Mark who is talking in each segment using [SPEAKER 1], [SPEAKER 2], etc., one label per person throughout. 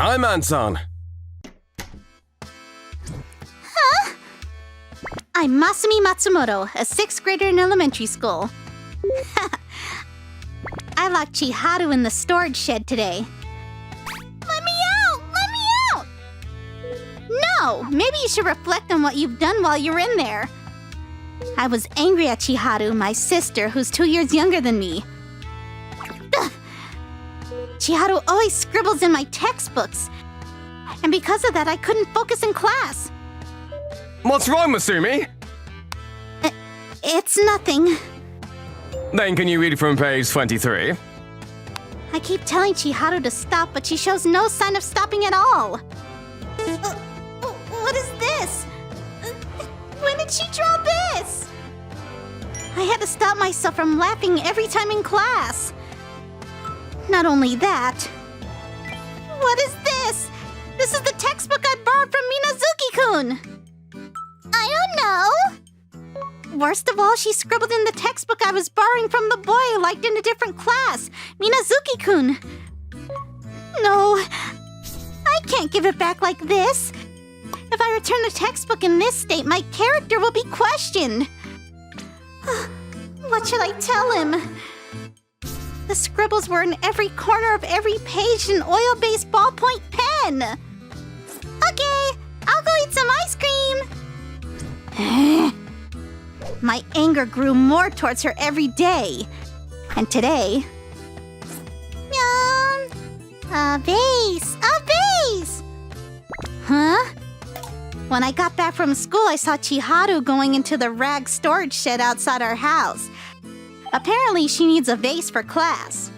[SPEAKER 1] I'm Anton.
[SPEAKER 2] Huh? I'm Masumi Matsumoto, a 6th grader in elementary school. I locked Chiharu in the storage shed today. Let me out! Let me out! No! Maybe you should reflect on what you've done while you're in there. I was angry at Chiharu, my sister, who's 2 years younger than me. Chiharu always scribbles in my textbooks. And because of that, I couldn't focus in class.
[SPEAKER 1] What's wrong, Masumi?
[SPEAKER 2] It's nothing.
[SPEAKER 1] Then can you read from page 23?
[SPEAKER 2] I keep telling Chiharu to stop, but she shows no sign of stopping at all. What is this? When did she draw this? I had to stop myself from laughing every time in class. Not only that... What is this? This is the textbook I borrowed from Minazuki-kun. I don't know. Worst of all, she scribbled in the textbook I was borrowing from the boy I liked in a different class, Minazuki-kun. No, I can't give it back like this. If I return the textbook in this state, my character will be questioned. What should I tell him? The scribbles were in every corner of every page in an oil-based ballpoint pen. Okay, I'll go eat some ice cream. My anger grew more towards her every day. And today... A vase! A vase! Huh? When I got back from school, I saw Chiharu going into the rag storage shed outside our house. Apparently, she needs a vase for class.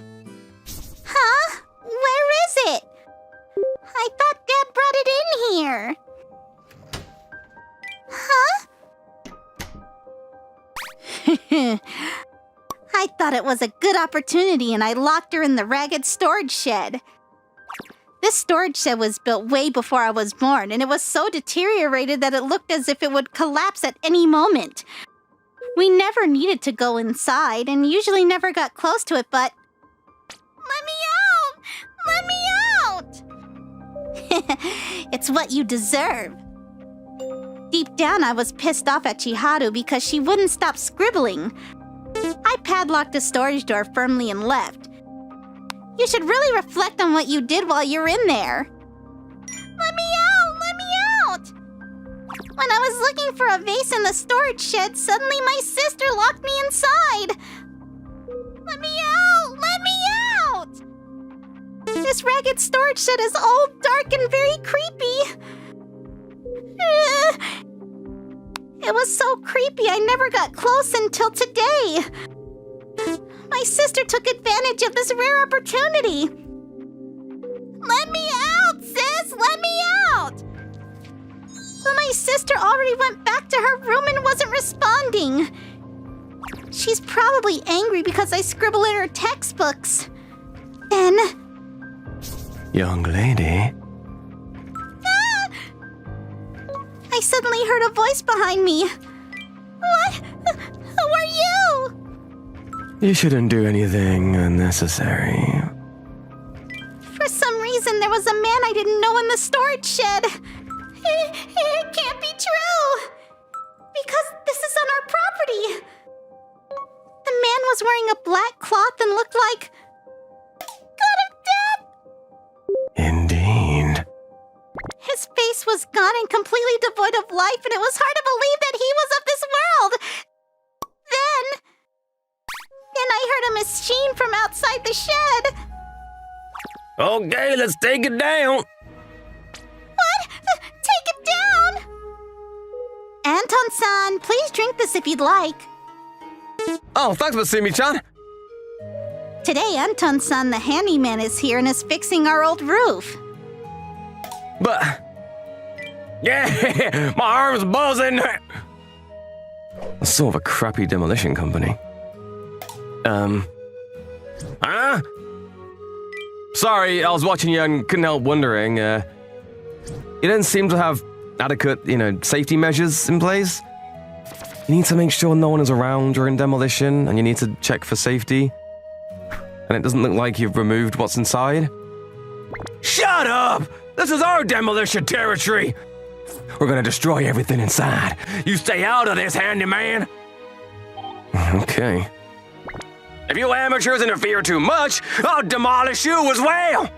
[SPEAKER 2] Huh? Where is it? I thought Dad brought it in here. Huh? I thought it was a good opportunity and I locked her in the ragged storage shed. This storage shed was built way before I was born, and it was so deteriorated that it looked as if it would collapse at any moment. We never needed to go inside, and usually never got close to it, but... Let me out! Let me out! It's what you deserve. Deep down, I was pissed off at Chiharu because she wouldn't stop scribbling. I padlocked the storage door firmly and left. You should really reflect on what you did while you're in there. Let me out! Let me out! When I was looking for a vase in the storage shed, suddenly my sister locked me inside. Let me out! Let me out! This ragged storage shed is all dark and very creepy. It was so creepy I never got close until today. My sister took advantage of this rare opportunity. Let me out, sis! Let me out! But my sister already went back to her room and wasn't responding. She's probably angry because I scribble in her textbooks. Then...
[SPEAKER 1] Young lady.
[SPEAKER 2] Ah! I suddenly heard a voice behind me. What? Who are you?
[SPEAKER 1] You shouldn't do anything unnecessary.
[SPEAKER 2] For some reason, there was a man I didn't know in the storage shed. It can't be true. Because this is on our property. The man was wearing a black cloth and looked like... God of death!
[SPEAKER 1] Indeed.
[SPEAKER 2] His face was gone and completely devoid of life, and it was hard to believe that he was of this world. Then I heard a machine from outside the shed.
[SPEAKER 1] Okay, let's take it down.
[SPEAKER 2] What? Take it down? Anton-san, please drink this if you'd like.
[SPEAKER 1] Oh, thanks, Masumi-chan.
[SPEAKER 2] Today, Anton-san, the handyman, is here and is fixing our old roof.
[SPEAKER 1] But... Yeah, my arm's buzzing. That's sort of a crappy demolition company. Huh? Sorry, I was watching you and couldn't help wondering, you don't seem to have adequate, safety measures in place. You need to make sure no one is around during demolition, and you need to check for safety. And it doesn't look like you've removed what's inside. Shut up! This is our demolition territory! We're gonna destroy everything inside. You stay out of this, handyman! Okay. If you amateurs interfere too much, I'll demolish you as well!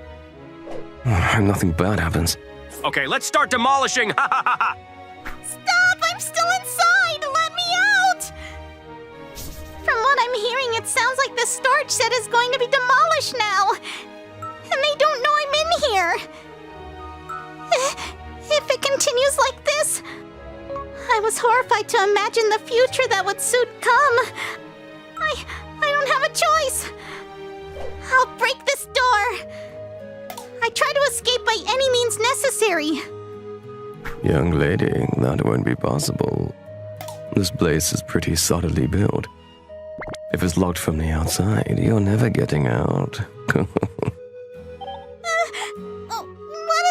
[SPEAKER 1] Nothing bad happens. Okay, let's start demolishing! Ha ha ha ha!
[SPEAKER 2] Stop! I'm still inside! Let me out! From what I'm hearing, it sounds like the storage shed is going to be demolished now. And they don't know I'm in here. If it continues like this, I was horrified to imagine the future that would soon come. I don't have a choice. I'll break this door. I try to escape by any means necessary.
[SPEAKER 1] Young lady, that won't be possible. This place is pretty solidly built. If it's locked from the outside, you're never getting out.
[SPEAKER 2] What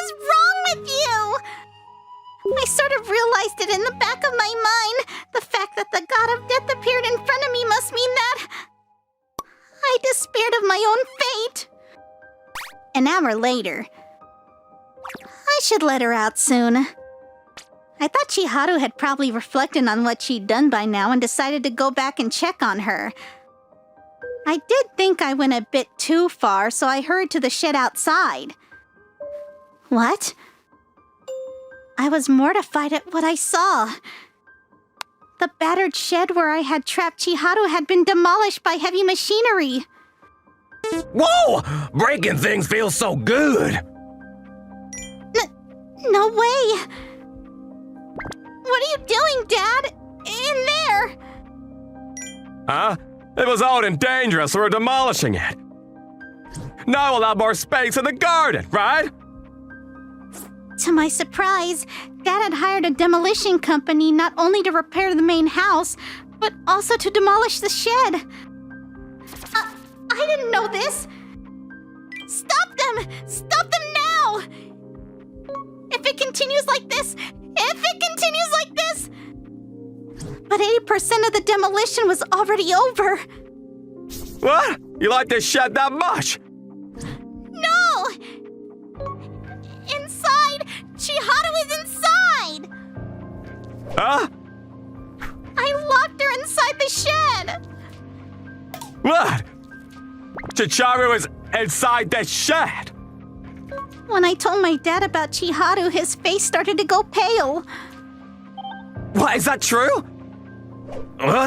[SPEAKER 2] is wrong with you? I sort of realized it in the back of my mind. The fact that the god of death appeared in front of me must mean that I despaired of my own fate. An hour later. I should let her out soon. I thought Chiharu had probably reflected on what she'd done by now and decided to go back and check on her. I did think I went a bit too far, so I hurried to the shed outside. What? I was mortified at what I saw. The battered shed where I had trapped Chiharu had been demolished by heavy machinery.
[SPEAKER 1] Whoa! Breaking things feels so good!
[SPEAKER 2] No way! What are you doing, Dad? In there!
[SPEAKER 1] Huh? It was old and dangerous, so we're demolishing it. Now we'll have more space in the garden, right?
[SPEAKER 2] To my surprise, Dad had hired a demolition company not only to repair the main house, but also to demolish the shed. I didn't know this. Stop them! Stop them now! If it continues like this, But 80% of the demolition was already over.
[SPEAKER 1] What? You like this shed that much?
[SPEAKER 2] No! Inside! Chiharu is inside!
[SPEAKER 1] Huh?
[SPEAKER 2] I locked her inside the shed!
[SPEAKER 1] What? Chiharu is inside the shed?
[SPEAKER 2] When I told my dad about Chiharu, his face started to go pale.
[SPEAKER 1] What, is that true?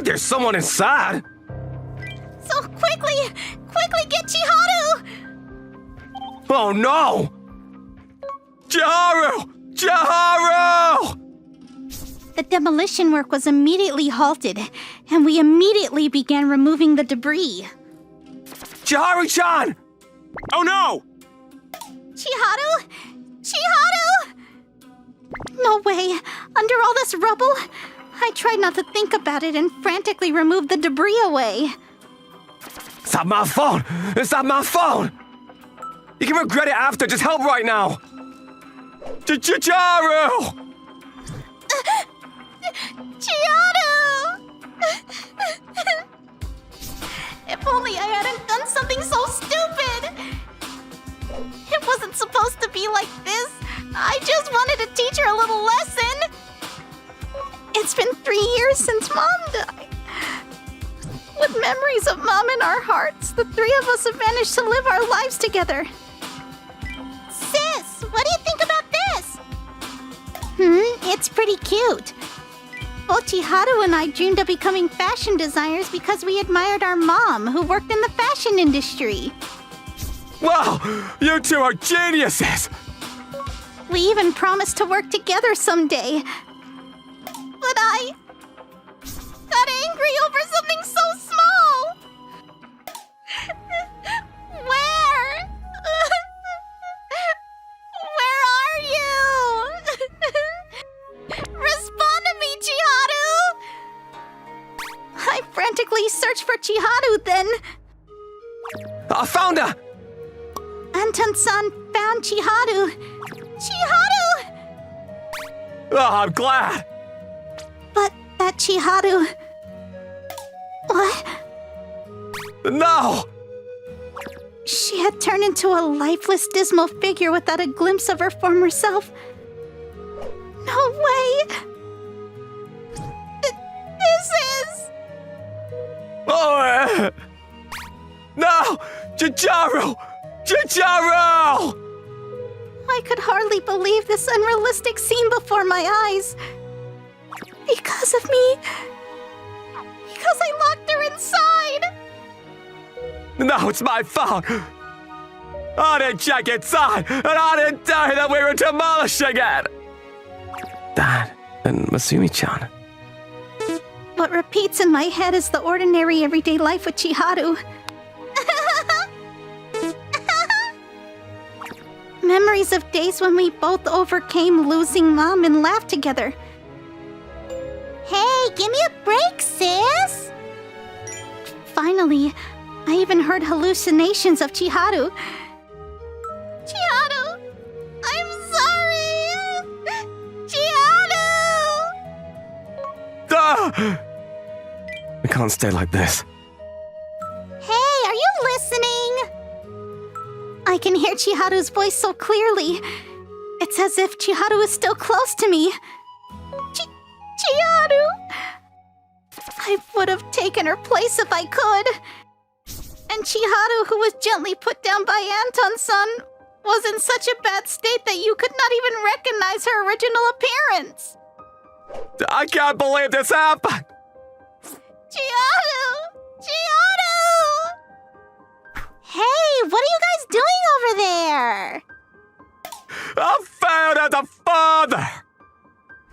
[SPEAKER 1] There's someone inside.
[SPEAKER 2] So quickly get Chiharu!
[SPEAKER 1] Oh no! Chiharu! Chiharu!
[SPEAKER 2] The demolition work was immediately halted, and we immediately began removing the debris.
[SPEAKER 1] Chiharu-chan! Oh no!
[SPEAKER 2] Chiharu? Chiharu! No way! Under all this rubble? I tried not to think about it and frantically removed the debris away.
[SPEAKER 1] It's not my phone! It's not my phone! You can regret it after, just help right now! Chiharu!
[SPEAKER 2] Chiharu! If only I hadn't done something so stupid! It wasn't supposed to be like this. I just wanted to teach her a little lesson. It's been 3 years since Mom died. With memories of Mom in our hearts, the three of us have managed to live our lives together. Sis, what do you think about this? It's pretty cute. Both Chiharu and I dreamed of becoming fashion designers because we admired our mom, who worked in the fashion industry.
[SPEAKER 1] Wow! You two are geniuses!
[SPEAKER 2] We even promised to work together someday. But I got angry over something so small. Where? Where are you? Respond to me, Chiharu! I frantically searched for Chiharu then.
[SPEAKER 1] I found her!
[SPEAKER 2] Anton-san found Chiharu. Chiharu!
[SPEAKER 1] Oh, I'm glad!
[SPEAKER 2] But that Chiharu... What?
[SPEAKER 1] No!
[SPEAKER 2] She had turned into a lifeless, dismal figure without a glimpse of her former self. No way! This is...
[SPEAKER 1] Oh! No! Chicharu! Chicharu!
[SPEAKER 2] I could hardly believe this unrealistic scene before my eyes. Because of me. Because I locked her inside.
[SPEAKER 1] No, it's my fault. I didn't check inside, and I didn't tell you that we were demolishing it. That and Masumi-chan.
[SPEAKER 2] What repeats in my head is the ordinary everyday life with Chiharu. Memories of days when we both overcame losing Mom and laughed together. Hey, give me a break, sis! Finally, I even heard hallucinations of Chiharu. Chiharu! I'm sorry! Chiharu!
[SPEAKER 1] Ah! We can't stay like this.
[SPEAKER 2] Hey, are you listening? I can hear Chiharu's voice so clearly. It's as if Chiharu is still close to me. Chiharu! I would have taken her place if I could. And Chiharu, who was gently put down by Anton-san, was in such a bad state that you could not even recognize her original appearance.
[SPEAKER 1] I can't believe this happened.
[SPEAKER 2] Chiharu! Chiharu! Hey, what are you guys doing over there?
[SPEAKER 1] I failed as a father.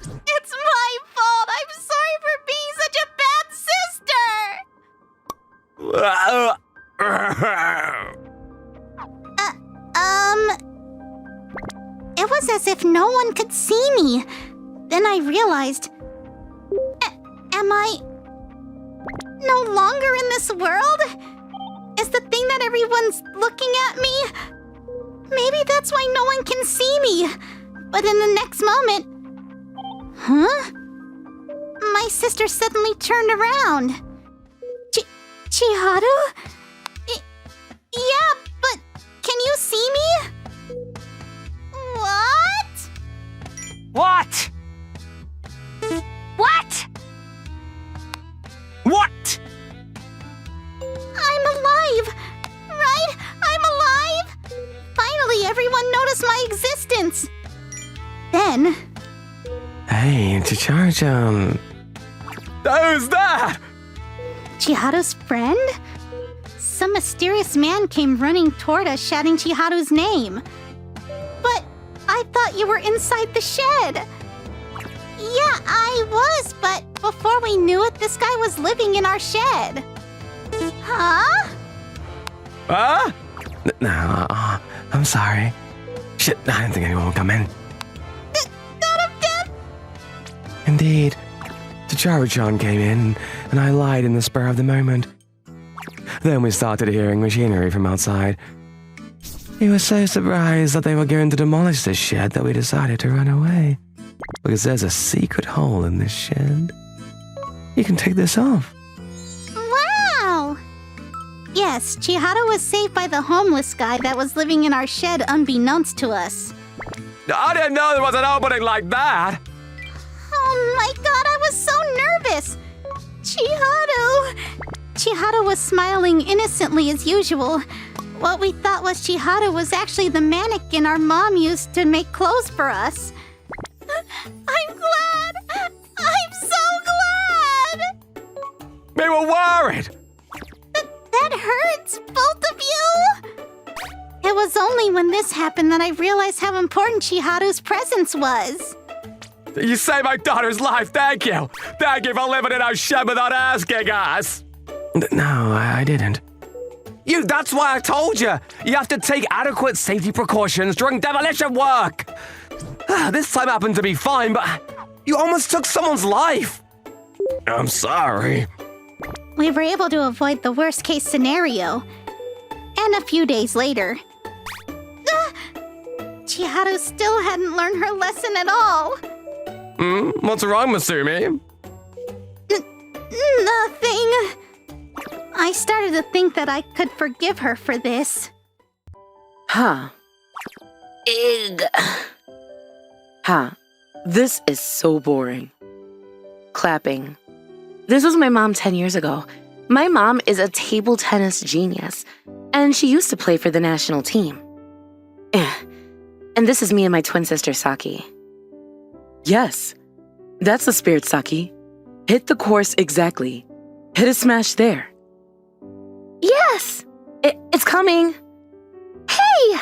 [SPEAKER 2] It's my fault. I'm sorry for being such a bad sister. It was as if no one could see me. Then I realized, am I no longer in this world? Is the thing that everyone's looking at me? Maybe that's why no one can see me. But in the next moment... Huh? My sister suddenly turned around. Chiharu? Yeah, but can you see me? What?
[SPEAKER 1] What?
[SPEAKER 2] What?
[SPEAKER 1] What?
[SPEAKER 2] I'm alive! Right? I'm alive! Finally, everyone noticed my existence! Then...
[SPEAKER 1] Hey, Chicharu-chan. Who's that?
[SPEAKER 2] Chiharu's friend? Some mysterious man came running toward us, shouting Chiharu's name. But I thought you were inside the shed. Yeah, I was, but before we knew it, this guy was living in our shed. Huh?
[SPEAKER 1] Huh? No, I'm sorry. Shit, I didn't think anyone would come in.
[SPEAKER 2] God of death?
[SPEAKER 1] Indeed. Chicharu-chan came in, and I lied in the spur of the moment. Then we started hearing machinery from outside. We were so surprised that they were going to demolish this shed that we decided to run away. Because there's a secret hole in this shed. You can take this off.
[SPEAKER 2] Wow! Yes, Chiharu was saved by the homeless guy that was living in our shed unbeknownst to us.
[SPEAKER 1] I didn't know there was an opening like that.
[SPEAKER 2] Oh my god, I was so nervous! Chiharu! Chiharu was smiling innocently as usual. What we thought was Chiharu was actually the mannequin our mom used to make clothes for us. I'm glad! I'm so glad!
[SPEAKER 1] We were worried.
[SPEAKER 2] That hurts, both of you! It was only when this happened that I realized how important Chiharu's presence was.
[SPEAKER 1] You saved my daughter's life, thank you. Thank you for living in our shed without asking us. No, I didn't. That's why I told you. You have to take adequate safety precautions during demolition work. This time happened to be fine, but you almost took someone's life. I'm sorry.
[SPEAKER 2] We were able to avoid the worst case scenario. And a few days later... Chiharu still hadn't learned her lesson at all.
[SPEAKER 1] What's wrong, Masumi?
[SPEAKER 2] Nothing. I started to think that I could forgive her for this.
[SPEAKER 3] Huh. Ugh. Huh. This is so boring. Clapping. This was my mom 10 years ago. My mom is a table tennis genius, and she used to play for the national team. And this is me and my twin sister, Saki. Yes, that's the spirit, Saki. Hit the course exactly. Hit a smash there. Yes! It's coming. Hey!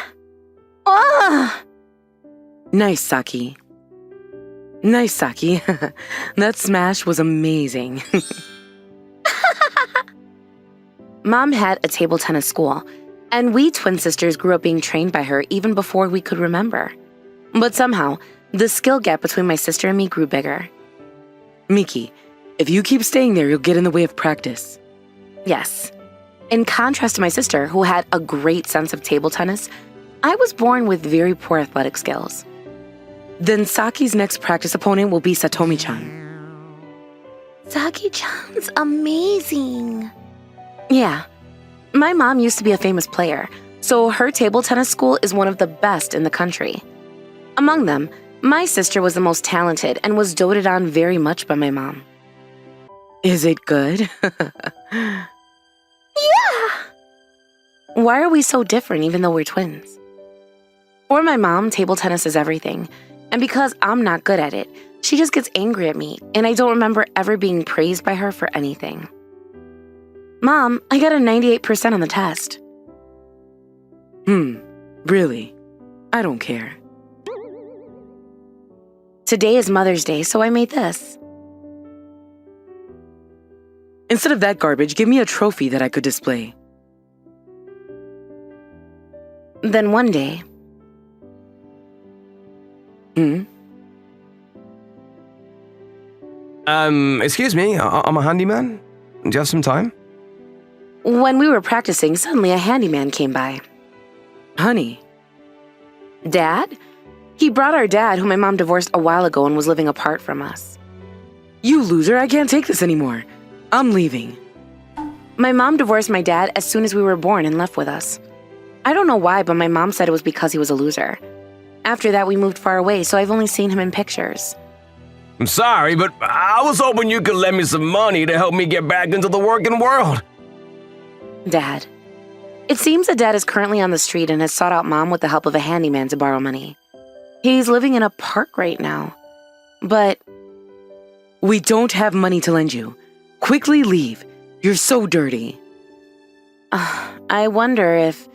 [SPEAKER 3] Ah! Nice, Saki. Nice, Saki. That smash was amazing. Mom had a table tennis school, and we twin sisters grew up being trained by her even before we could remember. But somehow, the skill gap between my sister and me grew bigger. Miki, if you keep staying there, you'll get in the way of practice. Yes. In contrast to my sister, who had a great sense of table tennis, I was born with very poor athletic skills. Then Saki's next practice opponent will be Satomi-chan. Saki-chan's amazing. Yeah. My mom used to be a famous player, so her table tennis school is one of the best in the country. Among them, my sister was the most talented and was doted on very much by my mom. Is it good? Yeah! Why are we so different even though we're twins? For my mom, table tennis is everything. And because I'm not good at it, she just gets angry at me, and I don't remember ever being praised by her for anything. Mom, I got a 98% on the test. Really? I don't care. Today is Mother's Day, so I made this. Instead of that garbage, give me a trophy that I could display. Then one day...
[SPEAKER 1] Excuse me, I'm a handyman. Do you have some time?
[SPEAKER 3] When we were practicing, suddenly a handyman came by. Honey. Dad? He brought our dad, who my mom divorced a while ago and was living apart from us. You loser, I can't take this anymore. I'm leaving. My mom divorced my dad as soon as we were born and left with us. I don't know why, but my mom said it was because he was a loser. After that, we moved far away, so I've only seen him in pictures.
[SPEAKER 1] I'm sorry, but I was hoping you could lend me some money to help me get back into the working world.
[SPEAKER 3] Dad. It seems that Dad is currently on the street and has sought out Mom with the help of a handyman to borrow money. He's living in a park right now. But... We don't have money to lend you. Quickly leave. You're so dirty. I wonder if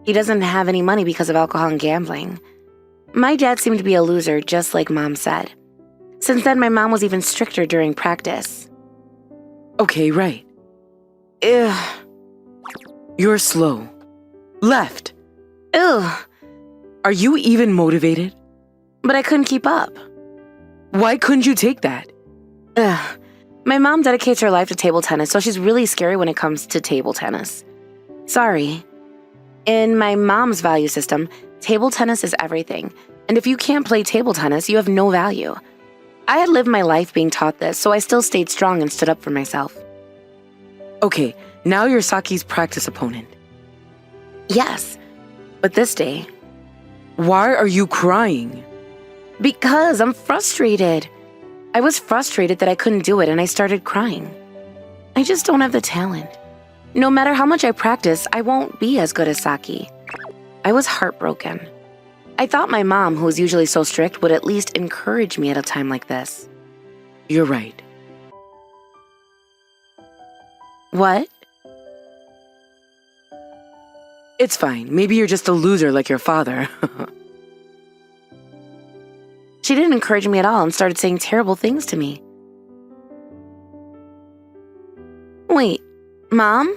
[SPEAKER 3] he doesn't have any money because of alcohol and gambling. My dad seemed to be a loser, just like Mom said. Since then, my mom was even stricter during practice. Okay, right. Ugh. You're slow. Left. Ugh. Are you even motivated? But I couldn't keep up. Why couldn't you take that? Ugh. My mom dedicates her life to table tennis, so she's really scary when it comes to table tennis. Sorry. In my mom's value system, table tennis is everything. And if you can't play table tennis, you have no value. I had lived my life being taught this, so I still stayed strong and stood up for myself. Okay, now you're Saki's practice opponent. Yes, but this day... Why are you crying? Because I'm frustrated. I was frustrated that I couldn't do it, and I started crying. I just don't have the talent. No matter how much I practice, I won't be as good as Saki. I was heartbroken. I thought my mom, who is usually so strict, would at least encourage me at a time like this. You're right. What? It's fine. Maybe you're just a loser like your father. She didn't encourage me at all and started saying terrible things to me. Wait, Mom?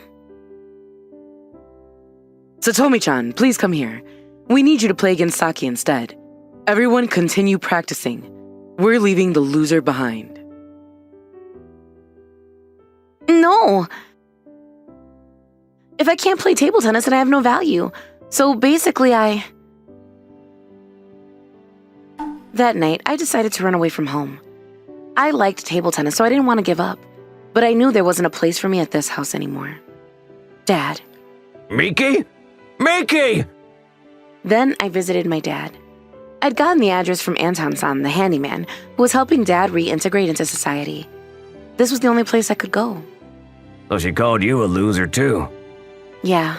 [SPEAKER 3] Satomi-chan, please come here. We need you to play against Saki instead. Everyone continue practicing. We're leaving the loser behind. No! If I can't play table tennis, then I have no value. So basically, That night, I decided to run away from home. I liked table tennis, so I didn't want to give up. But I knew there wasn't a place for me at this house anymore. Dad.
[SPEAKER 1] Miki? Miki!
[SPEAKER 3] Then I visited my dad. I'd gotten the address from Anton-san, the handyman, who was helping Dad reintegrate into society. This was the only place I could go.
[SPEAKER 1] So she called you a loser too.
[SPEAKER 3] Yeah.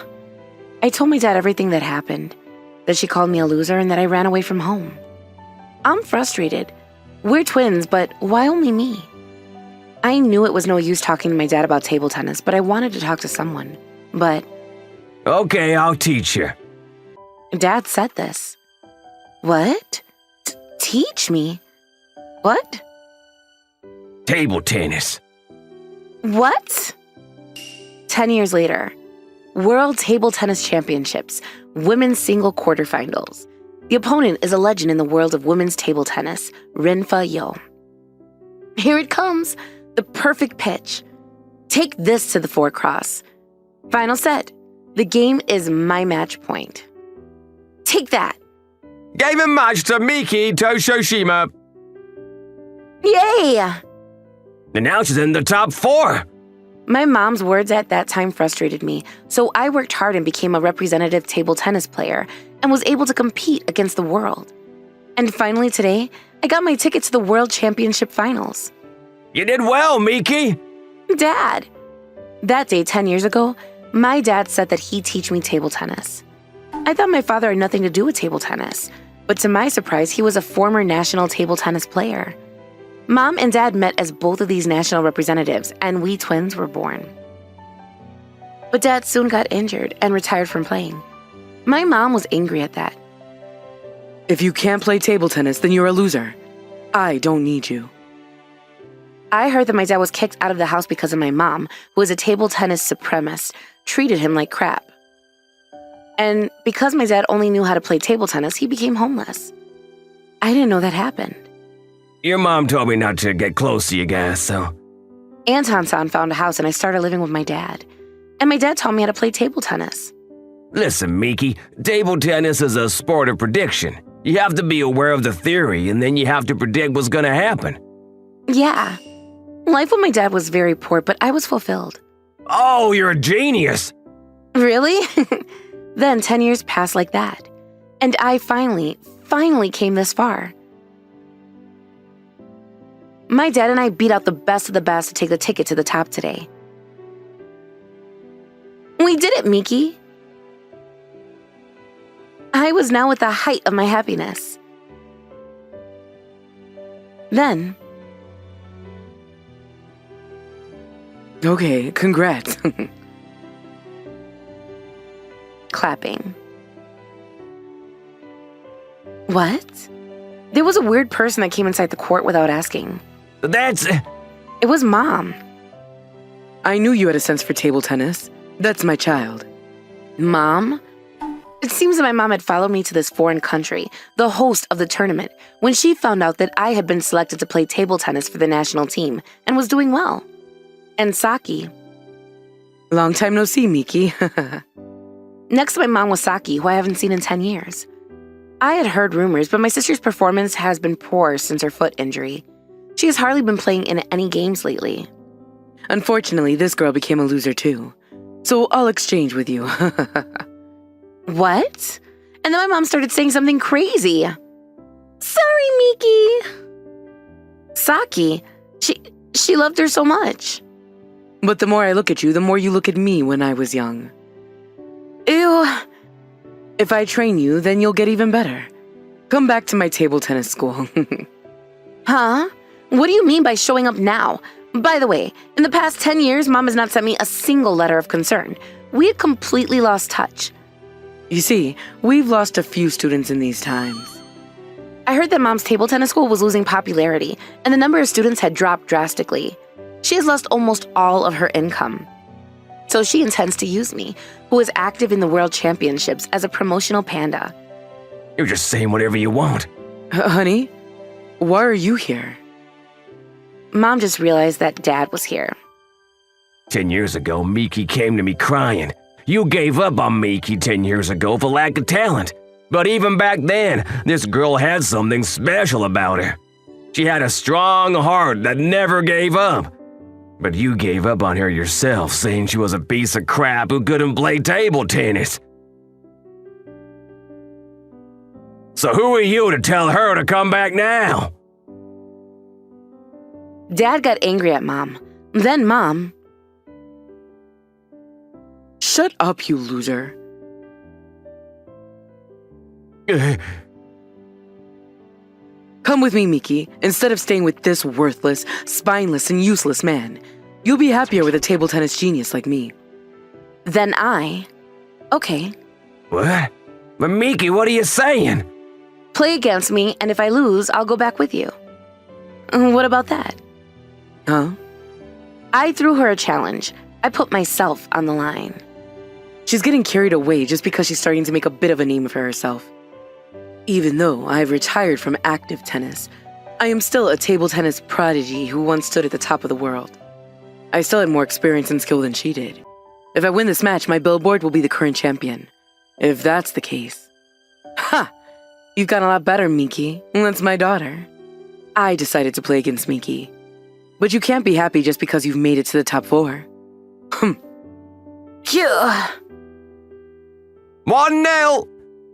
[SPEAKER 3] I told my dad everything that happened, that she called me a loser and that I ran away from home. I'm frustrated. We're twins, but why only me? I knew it was no use talking to my dad about table tennis, but I wanted to talk to someone. But...
[SPEAKER 1] Okay, I'll teach you.
[SPEAKER 3] Dad said this. What? Teach me? What?
[SPEAKER 1] Table tennis.
[SPEAKER 3] What? 10 years later, World Table Tennis Championships, Women's Single Quarterfinals. The opponent is a legend in the world of women's table tennis, Rinfa Yo. Here it comes, the perfect pitch. Take this to the four-cross. Final set. The game is my match point. Take that.
[SPEAKER 1] Game and match to Miki Toshoshima.
[SPEAKER 3] Yay!
[SPEAKER 1] And now she's in the top 4.
[SPEAKER 3] My mom's words at that time frustrated me, so I worked hard and became a representative table tennis player and was able to compete against the world. And finally today, I got my ticket to the World Championship Finals.
[SPEAKER 1] You did well, Miki.
[SPEAKER 3] Dad! That day, 10 years ago, my dad said that he'd teach me table tennis. I thought my father had nothing to do with table tennis, but to my surprise, he was a former national table tennis player. Mom and Dad met as both of these national representatives, and we twins were born. But Dad soon got injured and retired from playing. My mom was angry at that.
[SPEAKER 4] If you can't play table tennis, then you're a loser. I don't need you.
[SPEAKER 3] I heard that my dad was kicked out of the house because of my mom, who was a table tennis supremacist, treated him like crap. And because my dad only knew how to play table tennis, he became homeless. I didn't know that happened.
[SPEAKER 1] Your mom told me not to get close to you guys, so...
[SPEAKER 3] Anton-san found a house and I started living with my dad. And my dad taught me how to play table tennis.
[SPEAKER 1] Listen, Miki, table tennis is a sport of prediction. You have to be aware of the theory, and then you have to predict what's gonna happen.
[SPEAKER 3] Yeah. Life with my dad was very poor, but I was fulfilled.
[SPEAKER 1] Oh, you're a genius!
[SPEAKER 3] Really? Then 10 years passed like that. And I finally came this far. My dad and I beat out the best of the best to take the ticket to the top today. We did it, Miki. I was now at the height of my happiness. Then...
[SPEAKER 4] Okay, congrats.
[SPEAKER 3] Clapping. What? There was a weird person that came inside the court without asking.
[SPEAKER 1] That's...
[SPEAKER 3] It was Mom.
[SPEAKER 4] I knew you had a sense for table tennis. That's my child.
[SPEAKER 3] Mom? It seems that my mom had followed me to this foreign country, the host of the tournament, when she found out that I had been selected to play table tennis for the national team and was doing well. And Saki.
[SPEAKER 4] Long time no see, Miki.
[SPEAKER 3] Next to my mom was Saki, who I haven't seen in 10 years. I had heard rumors, but my sister's performance has been poor since her foot injury. She has hardly been playing in any games lately.
[SPEAKER 4] Unfortunately, this girl became a loser too. So I'll exchange with you.
[SPEAKER 3] What? And then my mom started saying something crazy. Sorry, Miki. Saki, she loved her so much.
[SPEAKER 4] But the more I look at you, the more you look at me when I was young.
[SPEAKER 3] Ew.
[SPEAKER 4] If I train you, then you'll get even better. Come back to my table tennis school.
[SPEAKER 3] Huh? What do you mean by showing up now? By the way, in the past 10 years, Mom has not sent me a single letter of concern. We had completely lost touch.
[SPEAKER 4] You see, we've lost a few students in these times.
[SPEAKER 3] I heard that Mom's table tennis school was losing popularity, and the number of students had dropped drastically. She has lost almost all of her income. So she intends to use me, who is active in the World Championships, as a promotional panda.
[SPEAKER 1] You're just saying whatever you want.
[SPEAKER 4] Honey, why are you here?
[SPEAKER 3] Mom just realized that Dad was here.
[SPEAKER 1] 10 years ago, Miki came to me crying. You gave up on Miki 10 years ago for lack of talent. But even back then, this girl had something special about her. She had a strong heart that never gave up. But you gave up on her yourself, saying she was a piece of crap who couldn't play table tennis. So who are you to tell her to come back now?
[SPEAKER 3] Dad got angry at Mom. Then Mom...
[SPEAKER 4] Shut up, you loser. Come with me, Miki, instead of staying with this worthless, spineless, and useless man. You'll be happier with a table tennis genius like me.
[SPEAKER 3] Then I... Okay.
[SPEAKER 1] What? But Miki, what are you saying?
[SPEAKER 3] Play against me, and if I lose, I'll go back with you. What about that?
[SPEAKER 4] Huh?
[SPEAKER 3] I threw her a challenge. I put myself on the line.
[SPEAKER 4] She's getting carried away just because she's starting to make a bit of a name for herself. Even though I've retired from active tennis, I am still a table tennis prodigy who once stood at the top of the world. I still had more experience and skill than she did. If I win this match, my billboard will be the current champion. If that's the case... Ha! You've gotten a lot better, Miki. That's my daughter. I decided to play against Miki. But you can't be happy just because you've made it to the top 4.
[SPEAKER 1] 1-0!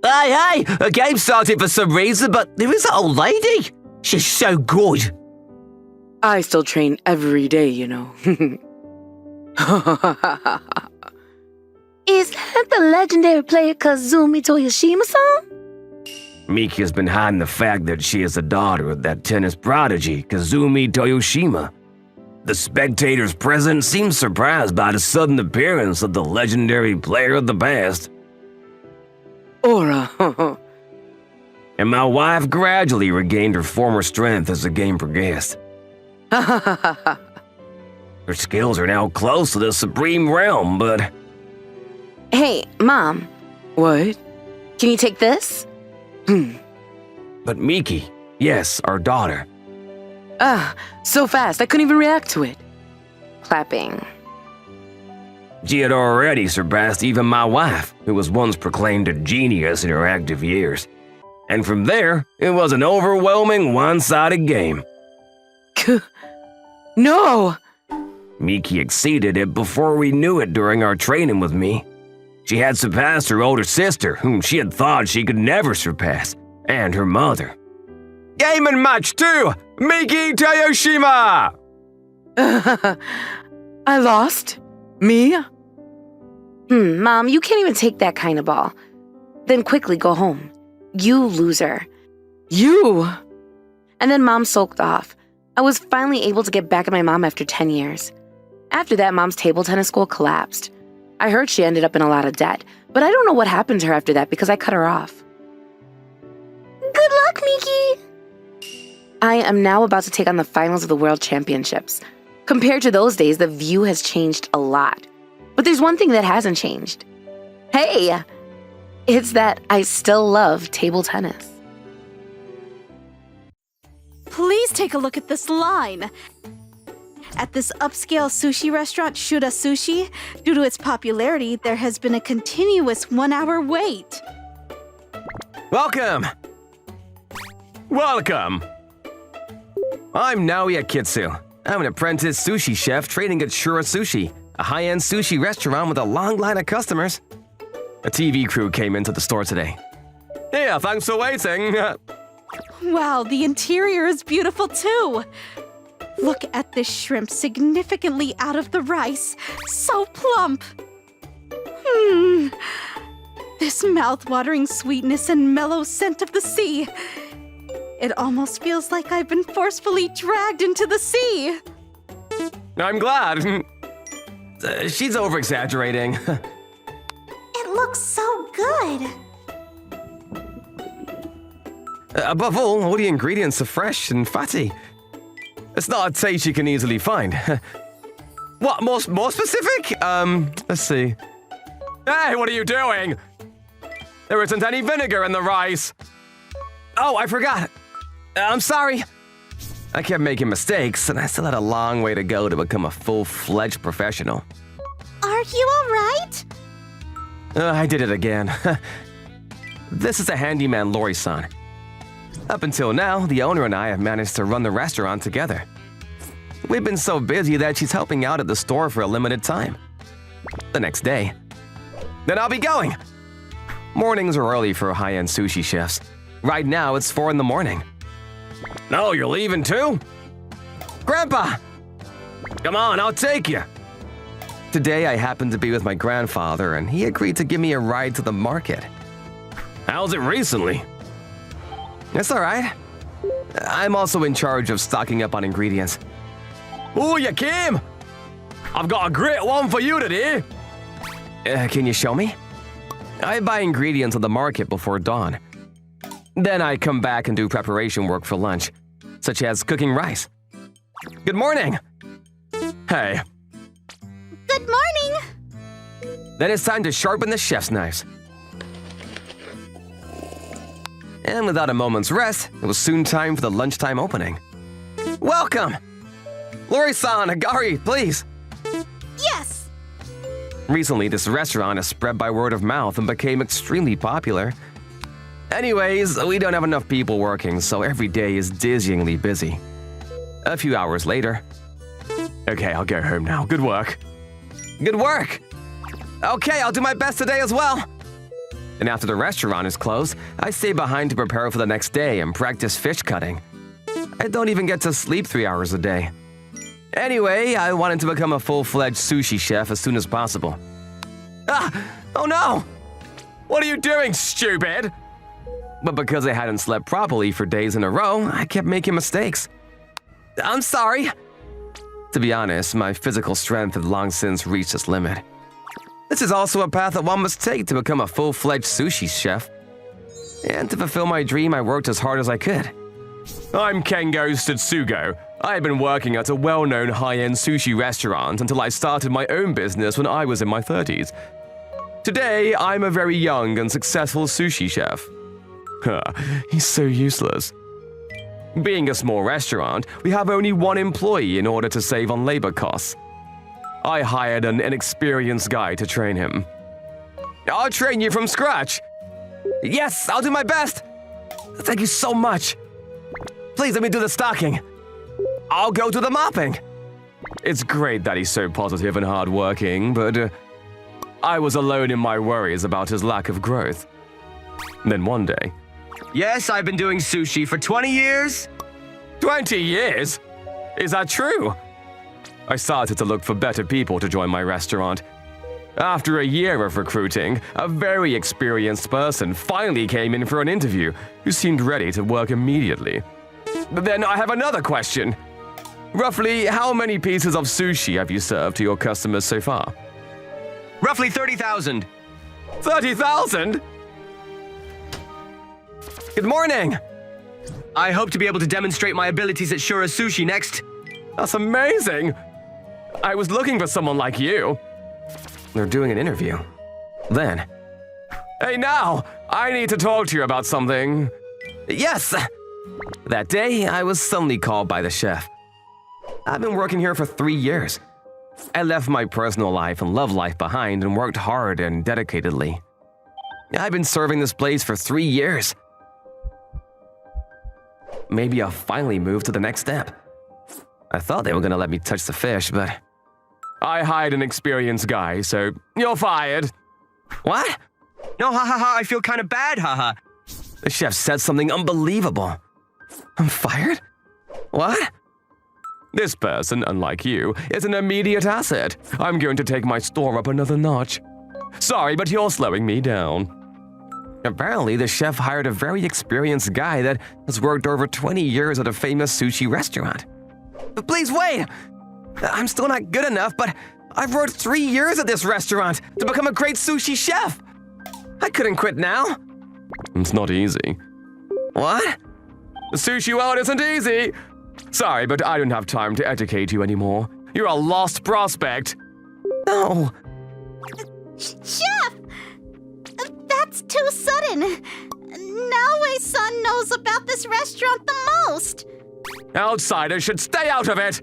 [SPEAKER 1] Hey, a game started for some reason, but there is that old lady. She's so good.
[SPEAKER 4] I still train every day, you know.
[SPEAKER 3] Is that the legendary player Kazumi Toyoshima-san?
[SPEAKER 1] Miki has been hiding the fact that she is the daughter of that tennis prodigy, Kazumi Toyoshima. The spectators present seemed surprised by the sudden appearance of the legendary player of the past.
[SPEAKER 4] Aura.
[SPEAKER 1] And my wife gradually regained her former strength as the game progressed. Her skills are now close to the supreme realm, but...
[SPEAKER 3] Hey, Mom,
[SPEAKER 4] What?
[SPEAKER 3] can you take this?
[SPEAKER 1] But Miki, yes, our daughter.
[SPEAKER 4] So fast, I couldn't even react to it.
[SPEAKER 3] Clapping.
[SPEAKER 1] She had already surpassed even my wife, who was once proclaimed a genius in her active years. And from there, it was an overwhelming one-sided game.
[SPEAKER 4] No!
[SPEAKER 1] Miki exceeded it before we knew it during our training with me. She had surpassed her older sister, whom she had thought she could never surpass, and her mother. Game and match 2! Miki Toyoshima!
[SPEAKER 4] I lost? Me?
[SPEAKER 3] Mom, you can't even take that kind of ball. Then quickly go home. You loser.
[SPEAKER 4] You?
[SPEAKER 3] And then Mom sulked off. I was finally able to get back at my mom after 10 years. After that, Mom's table tennis school collapsed. I heard she ended up in a lot of debt, but I don't know what happened to her after that because I cut her off.
[SPEAKER 2] Good luck, Miki!
[SPEAKER 3] I am now about to take on the finals of the World Championships. Compared to those days, the view has changed a lot. But there's one thing that hasn't changed. Hey! It's that I still love table tennis.
[SPEAKER 2] Please take a look at this line. At this upscale sushi restaurant, Shura Sushi, due to its popularity, there has been a continuous 1-hour wait.
[SPEAKER 1] Welcome! Welcome! I'm Naoya Kitsu. I'm an apprentice sushi chef training at Shura Sushi, a high-end sushi restaurant with a long line of customers. A TV crew came into the store today. Yeah, thanks for waiting.
[SPEAKER 2] Wow, the interior is beautiful too. Look at this shrimp significantly out of the rice. So plump. This mouth-watering sweetness and mellow scent of the sea. It almost feels like I've been forcefully dragged into the sea.
[SPEAKER 1] I'm glad. She's over-exaggerating.
[SPEAKER 2] It looks so good.
[SPEAKER 1] Above all the ingredients are fresh and fatty. It's not a taste you can easily find. What, more specific? Let's see. Hey, what are you doing? There isn't any vinegar in the rice. Oh, I forgot. I'm sorry. I kept making mistakes, and I still had a long way to go to become a full-fledged professional.
[SPEAKER 2] Are you all right?
[SPEAKER 1] I did it again. This is a handyman, Lori-san. Up until now, the owner and I have managed to run the restaurant together. We've been so busy that she's helping out at the store for a limited time. The next day. Then I'll be going! Mornings are early for high-end sushi chefs. Right now, it's 4 in the morning. No, you're leaving too? Grandpa! Come on, I'll take you. Today, I happened to be with my grandfather, and he agreed to give me a ride to the market. How's it recently? It's all right. I'm also in charge of stocking up on ingredients. Oh, you came! I've got a great one for you today. Can you show me? I buy ingredients at the market before dawn. Then I come back and do preparation work for lunch, such as cooking rice. Good morning! Hey.
[SPEAKER 2] Good morning!
[SPEAKER 1] Then it's time to sharpen the chef's knives. And without a moment's rest, it was soon time for the lunchtime opening. Welcome! Lori-san, Agari, please!
[SPEAKER 2] Yes!
[SPEAKER 1] Recently, this restaurant has spread by word of mouth and became extremely popular. Anyways, we don't have enough people working, so every day is dizzyingly busy. A few hours later. Okay, I'll go home now. Good work. Good work! Okay, I'll do my best today as well. And after the restaurant is closed, I stay behind to prepare for the next day and practice fish cutting. I don't even get to sleep 3 hours a day. Anyway, I wanted to become a full-fledged sushi chef as soon as possible. Ah! Oh no! What are you doing, stupid? But because I hadn't slept properly for days in a row, I kept making mistakes. I'm sorry. To be honest, my physical strength had long since reached its limit. This is also a path that one must take to become a full-fledged sushi chef. And to fulfill my dream, I worked as hard as I could. I'm Kengo Satsugo. I had been working at a well-known high-end sushi restaurant until I started my own business when I was in my 30s. Today, I'm a very young and successful sushi chef. He's so useless. Being a small restaurant, we have only one employee in order to save on labor costs. I hired an inexperienced guy to train him. I'll train you from scratch. Yes, I'll do my best. Thank you so much. Please let me do the stocking. I'll go do the mopping. It's great that he's so positive and hardworking, but I was alone in my worries about his lack of growth. Then one day, yes, I've been doing sushi for 20 years. 20 years? Is that true? I started to look for better people to join my restaurant. After a year of recruiting, a very experienced person finally came in for an interview who seemed ready to work immediately. But then I have another question. Roughly, how many pieces of sushi have you served to your customers so far? Roughly 30,000. 30,000? Good morning! I hope to be able to demonstrate my abilities at Shura Sushi next. That's amazing! I was looking for someone like you. They're doing an interview. Then, hey now! I need to talk to you about something. Yes! That day, I was suddenly called by the chef. I've been working here for 3 years. I left my personal life and love life behind and worked hard and dedicatedly. I've been serving this place for 3 years. Maybe I'll finally move to the next step. I thought they were gonna let me touch the fish, but I hired an experienced guy, so you're fired. What? No, I feel kind of bad, The chef said something unbelievable. I'm fired? What? This person, unlike you, is an immediate asset. I'm going to take my store up another notch. Sorry, but you're slowing me down. Apparently, the chef hired a very experienced guy that has worked over 20 years at a famous sushi restaurant. But please wait! I'm still not good enough, but I've worked 3 years at this restaurant to become a great sushi chef. I couldn't quit now. It's not easy. What? The sushi world isn't easy. Sorry, but I don't have time to educate you anymore. You're a lost prospect. No.
[SPEAKER 2] Chef! That's too sudden. Naoe-san knows about this restaurant the most.
[SPEAKER 1] Outsiders should stay out of it.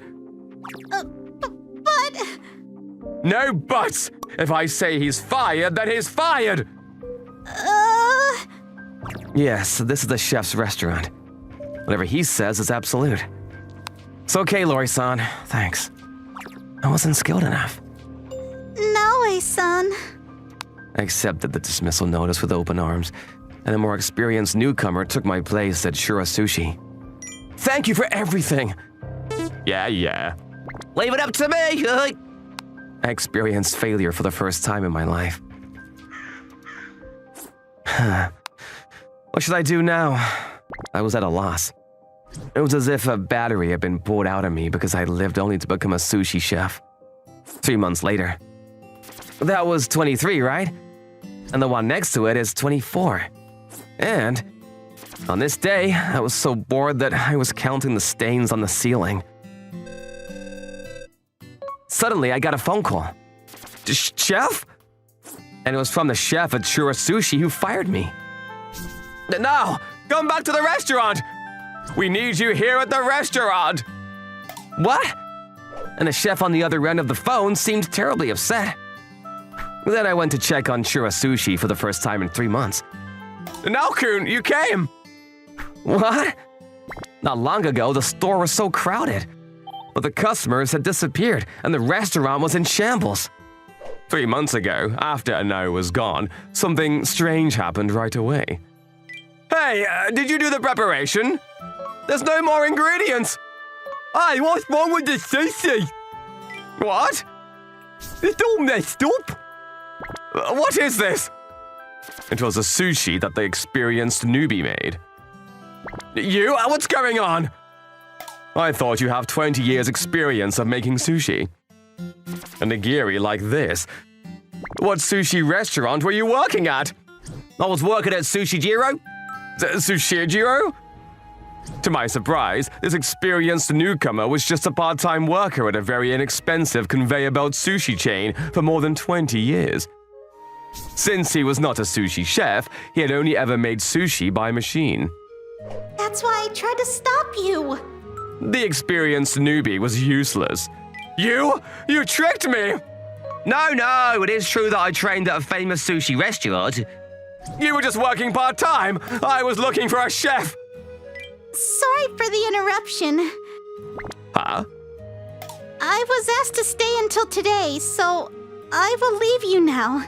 [SPEAKER 2] But...
[SPEAKER 1] No buts. If I say he's fired, then he's fired. Yes, this is the chef's restaurant. Whatever he says is absolute. It's okay, Lori-san. Thanks. I wasn't skilled enough.
[SPEAKER 2] Naoe-san.
[SPEAKER 1] I accepted the dismissal notice with open arms and a more experienced newcomer took my place at Shura Sushi. Thank you for everything! Yeah. Leave it up to me! I experienced failure for the first time in my life. What should I do now? I was at a loss. It was as if a battery had been pulled out of me because I lived only to become a sushi chef. 3 months later. That was 23, right? And the one next to it is 24. And on this day, I was so bored that I was counting the stains on the ceiling. Suddenly, I got a phone call. Chef? And it was from the chef at Shura Sushi who fired me. No! Come back to the restaurant! We need you here at the restaurant! What? And the chef on the other end of the phone seemed terribly upset. Then I went to check on Shura Sushi for the first time in 3 months. Naokun, you came! What? Not long ago, the store was so crowded. But the customers had disappeared, and the restaurant was in shambles. 3 months ago, after Anao was gone, something strange happened right away. Hey, did you do the preparation? There's no more ingredients! Hey, what's wrong with the sushi? What? It's all messed up! What is this? It was a sushi that the experienced newbie made. You? What's going on? I thought you have 20 years experience of making sushi. A nigiri like this. What sushi restaurant were you working at? I was working at Sushijiro. Sushijiro? To my surprise, this experienced newcomer was just a part-time worker at a very inexpensive conveyor belt sushi chain for more than 20 years. Since he was not a sushi chef, he had only ever made sushi by machine.
[SPEAKER 2] That's why I tried to stop you.
[SPEAKER 1] The experienced newbie was useless. You? You tricked me! No, it is true that I trained at a famous sushi restaurant. You were just working part-time. I was looking for a chef.
[SPEAKER 2] Sorry for the interruption.
[SPEAKER 1] Huh?
[SPEAKER 2] I was asked to stay until today, so I will leave you now.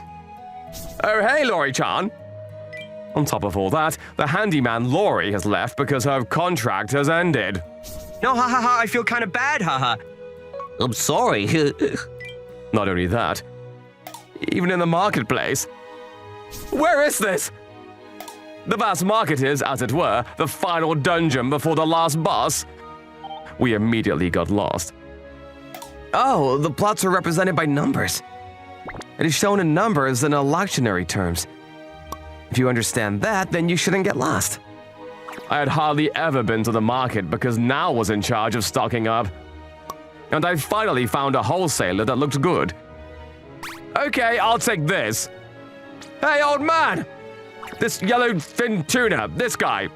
[SPEAKER 1] Oh, hey, Lori-chan. On top of all that, the handyman Lori has left because her contract has ended.
[SPEAKER 5] No, I feel kind of bad, I'm sorry.
[SPEAKER 1] Not only that, even in the marketplace. Where is this? The vast market is, as it were, the final dungeon before the last boss. We immediately got lost. Oh, the plots are represented by numbers. It is shown in numbers in electionary terms. If you understand that, then you shouldn't get lost. I had hardly ever been to the market because Nao was in charge of stocking up. And I finally found a wholesaler that looked good. Okay, I'll take this. Hey, old man! This yellow fin tuna, this guy.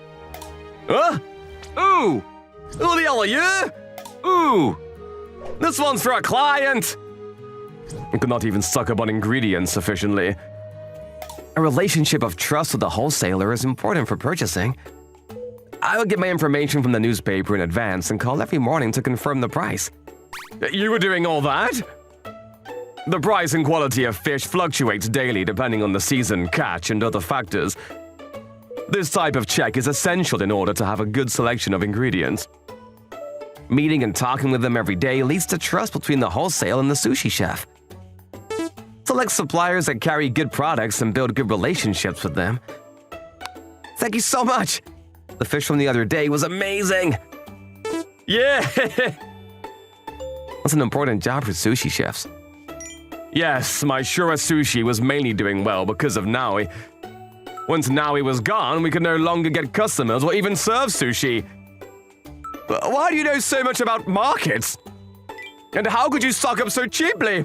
[SPEAKER 1] Huh? Ooh! Who the hell are you? Ooh! This one's for a client! I could not even suck up on ingredients sufficiently. A relationship of trust with the wholesaler is important for purchasing. I would get my information from the newspaper in advance and call every morning to confirm the price. You were doing all that? The price and quality of fish fluctuates daily depending on the season, catch, and other factors. This type of check is essential in order to have a good selection of ingredients. Meeting and talking with them every day leads to trust between the wholesale and the sushi chef. Select suppliers that carry good products and build good relationships with them. Thank you so much! The fish from the other day was amazing! Yeah! That's an important job for sushi chefs. Yes, my Shura Sushi was mainly doing well because of Naoi. Once Naoi was gone, we could no longer get customers or even serve sushi. Why do you know so much about markets? And how could you stock up so cheaply?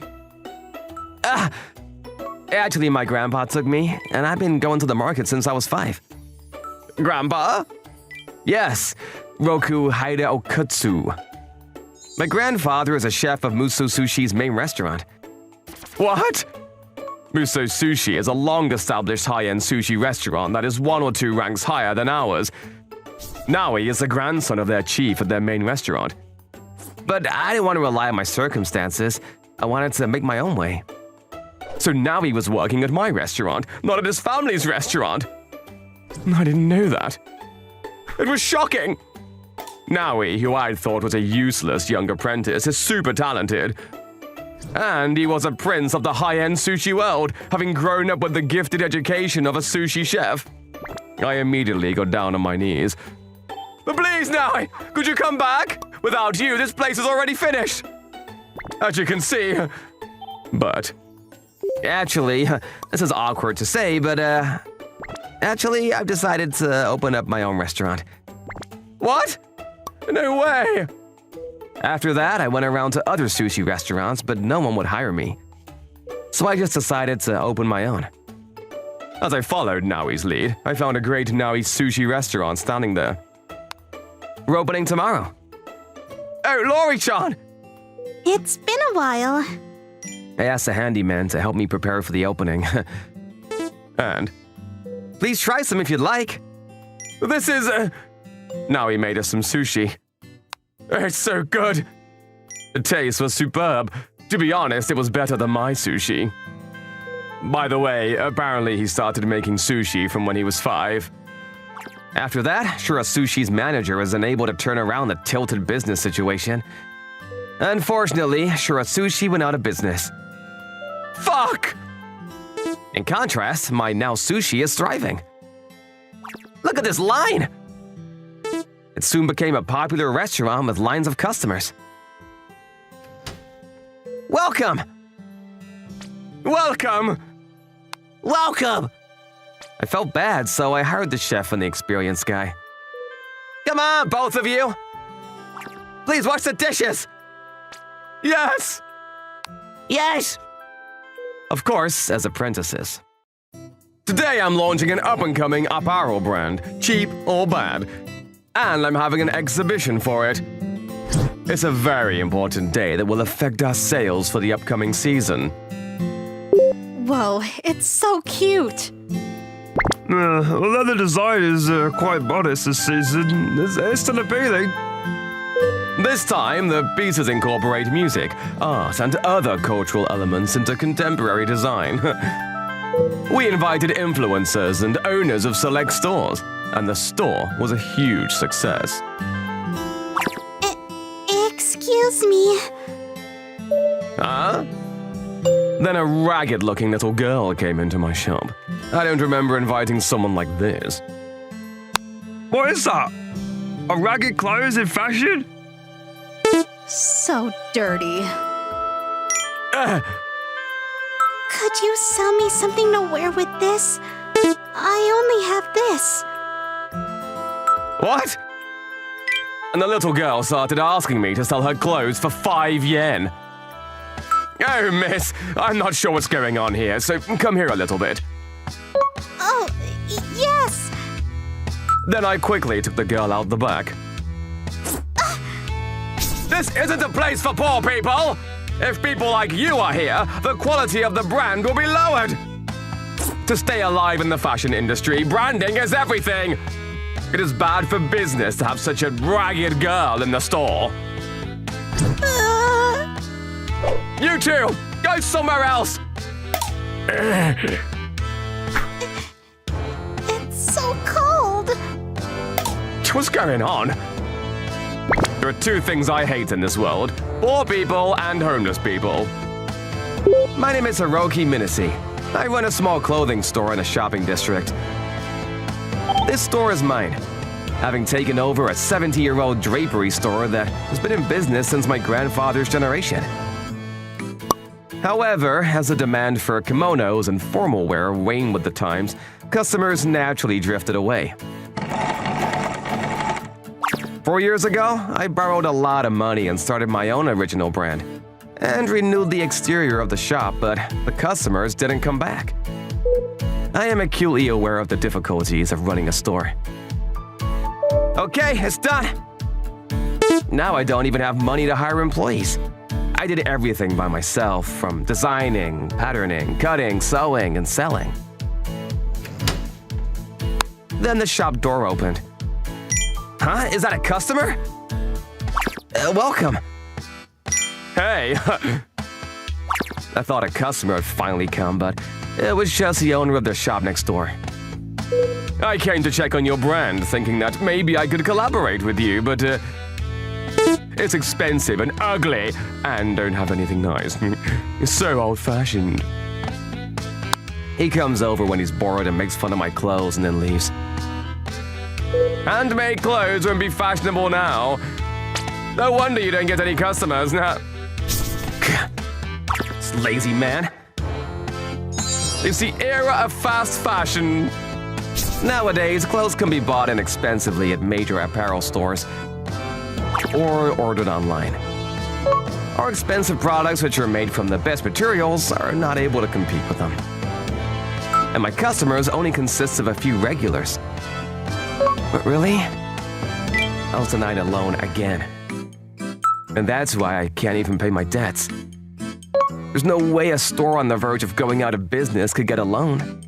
[SPEAKER 1] Actually, my grandpa took me, and I've been going to the market since I was 5. Grandpa? Yes, Roku Haida Okutsu. My grandfather is a chef of Muso Sushi's main restaurant. What? Muso Sushi is a long-established high-end sushi restaurant that is 1 or 2 ranks higher than ours. Naoi is the grandson of their chief at their main restaurant. But I didn't want to rely on my circumstances. I wanted to make my own way. So Naoi was working at my restaurant, not at his family's restaurant. I didn't know that. It was shocking! Naui, who I thought was a useless young apprentice, is super talented. And he was a prince of the high-end sushi world, having grown up with the gifted education of a sushi chef. I immediately got down on my knees. But please, Naui, could you come back? Without you, this place is already finished. As you can see. But actually, this is awkward to say, but actually, I've decided to open up my own restaurant. What? No way! After that, I went around to other sushi restaurants, but no one would hire me. So I just decided to open my own. As I followed Naui's lead, I found a great Naui sushi restaurant standing there. We're opening tomorrow. Oh, Lori-chan!
[SPEAKER 2] It's been a while.
[SPEAKER 1] I asked the handyman to help me prepare for the opening. And please try some if you'd like. This is... Naui made us some sushi. It's so good. The taste was superb. To be honest, it was better than my sushi. By the way, apparently he started making sushi from when he was 5. After that, Shura Sushi's manager was unable to turn around the tilted business situation. Unfortunately, Shura Sushi went out of business. Fuck! In contrast, my Now Sushi is thriving. Look at this line! It soon became a popular restaurant with lines of customers. Welcome! Welcome! Welcome! I felt bad, so I hired the chef and the experienced guy. Come on, both of you! Please wash the dishes! Yes! Yes! Of course, as apprentices. Today I'm launching an up-and-coming apparel brand, cheap or bad. And I'm having an exhibition for it. It's a very important day that will affect our sales for the upcoming season.
[SPEAKER 2] Whoa, it's so cute.
[SPEAKER 6] Although the design is quite modest this season, it's still appealing.
[SPEAKER 1] This time, the pieces incorporate music, art, and other cultural elements into contemporary design. We invited influencers and owners of select stores, and the store was a huge success.
[SPEAKER 2] Excuse me.
[SPEAKER 1] Huh? Then a ragged-looking little girl came into my shop. I don't remember inviting someone like this.
[SPEAKER 6] What is that? A ragged clothes in fashion?
[SPEAKER 2] So dirty. Could you sell me something to wear with this? I only have this.
[SPEAKER 1] What? And the little girl started asking me to sell her clothes for 5 yen. Oh, miss, I'm not sure what's going on here, so come here a little bit.
[SPEAKER 2] Oh, yes.
[SPEAKER 1] Then I quickly took the girl out the back. This isn't a place for poor people! If people like you are here, the quality of the brand will be lowered. To stay alive in the fashion industry, branding is everything. It is bad for business to have such a ragged girl in the store. You two, go somewhere else!
[SPEAKER 2] It's so cold.
[SPEAKER 1] What's going on? There are 2 things I hate in this world: poor people and homeless people. My name is Hiroki Minasi. I run a small clothing store in a shopping district. This store is mine, having taken over a 70-year-old drapery store that has been in business since my grandfather's generation. However, as the demand for kimonos and formal wear waned with the times, customers naturally drifted away. 4 years ago, I borrowed a lot of money and started my own original brand, and renewed the exterior of the shop, but the customers didn't come back. I am acutely aware of the difficulties of running a store. Okay, it's done! Now I don't even have money to hire employees. I did everything by myself, from designing, patterning, cutting, sewing, and selling. Then the shop door opened. Huh? Is that a customer? Welcome. Hey. I thought a customer had finally come, but it was just the owner of the shop next door. I came to check on your brand, thinking that maybe I could collaborate with you, but it's expensive and ugly, and don't have anything nice. It's so old-fashioned. He comes over when he's bored and makes fun of my clothes and then leaves. Handmade clothes wouldn't be fashionable now. No wonder you don't get any customers now. This lazy man. It's the era of fast fashion. Nowadays, clothes can be bought inexpensively at major apparel stores or ordered online. Our expensive products, which are made from the best materials, are not able to compete with them. And my customers only consist of a few regulars. But really? I was denied a loan again. And that's why I can't even pay my debts. There's no way a store on the verge of going out of business could get a loan.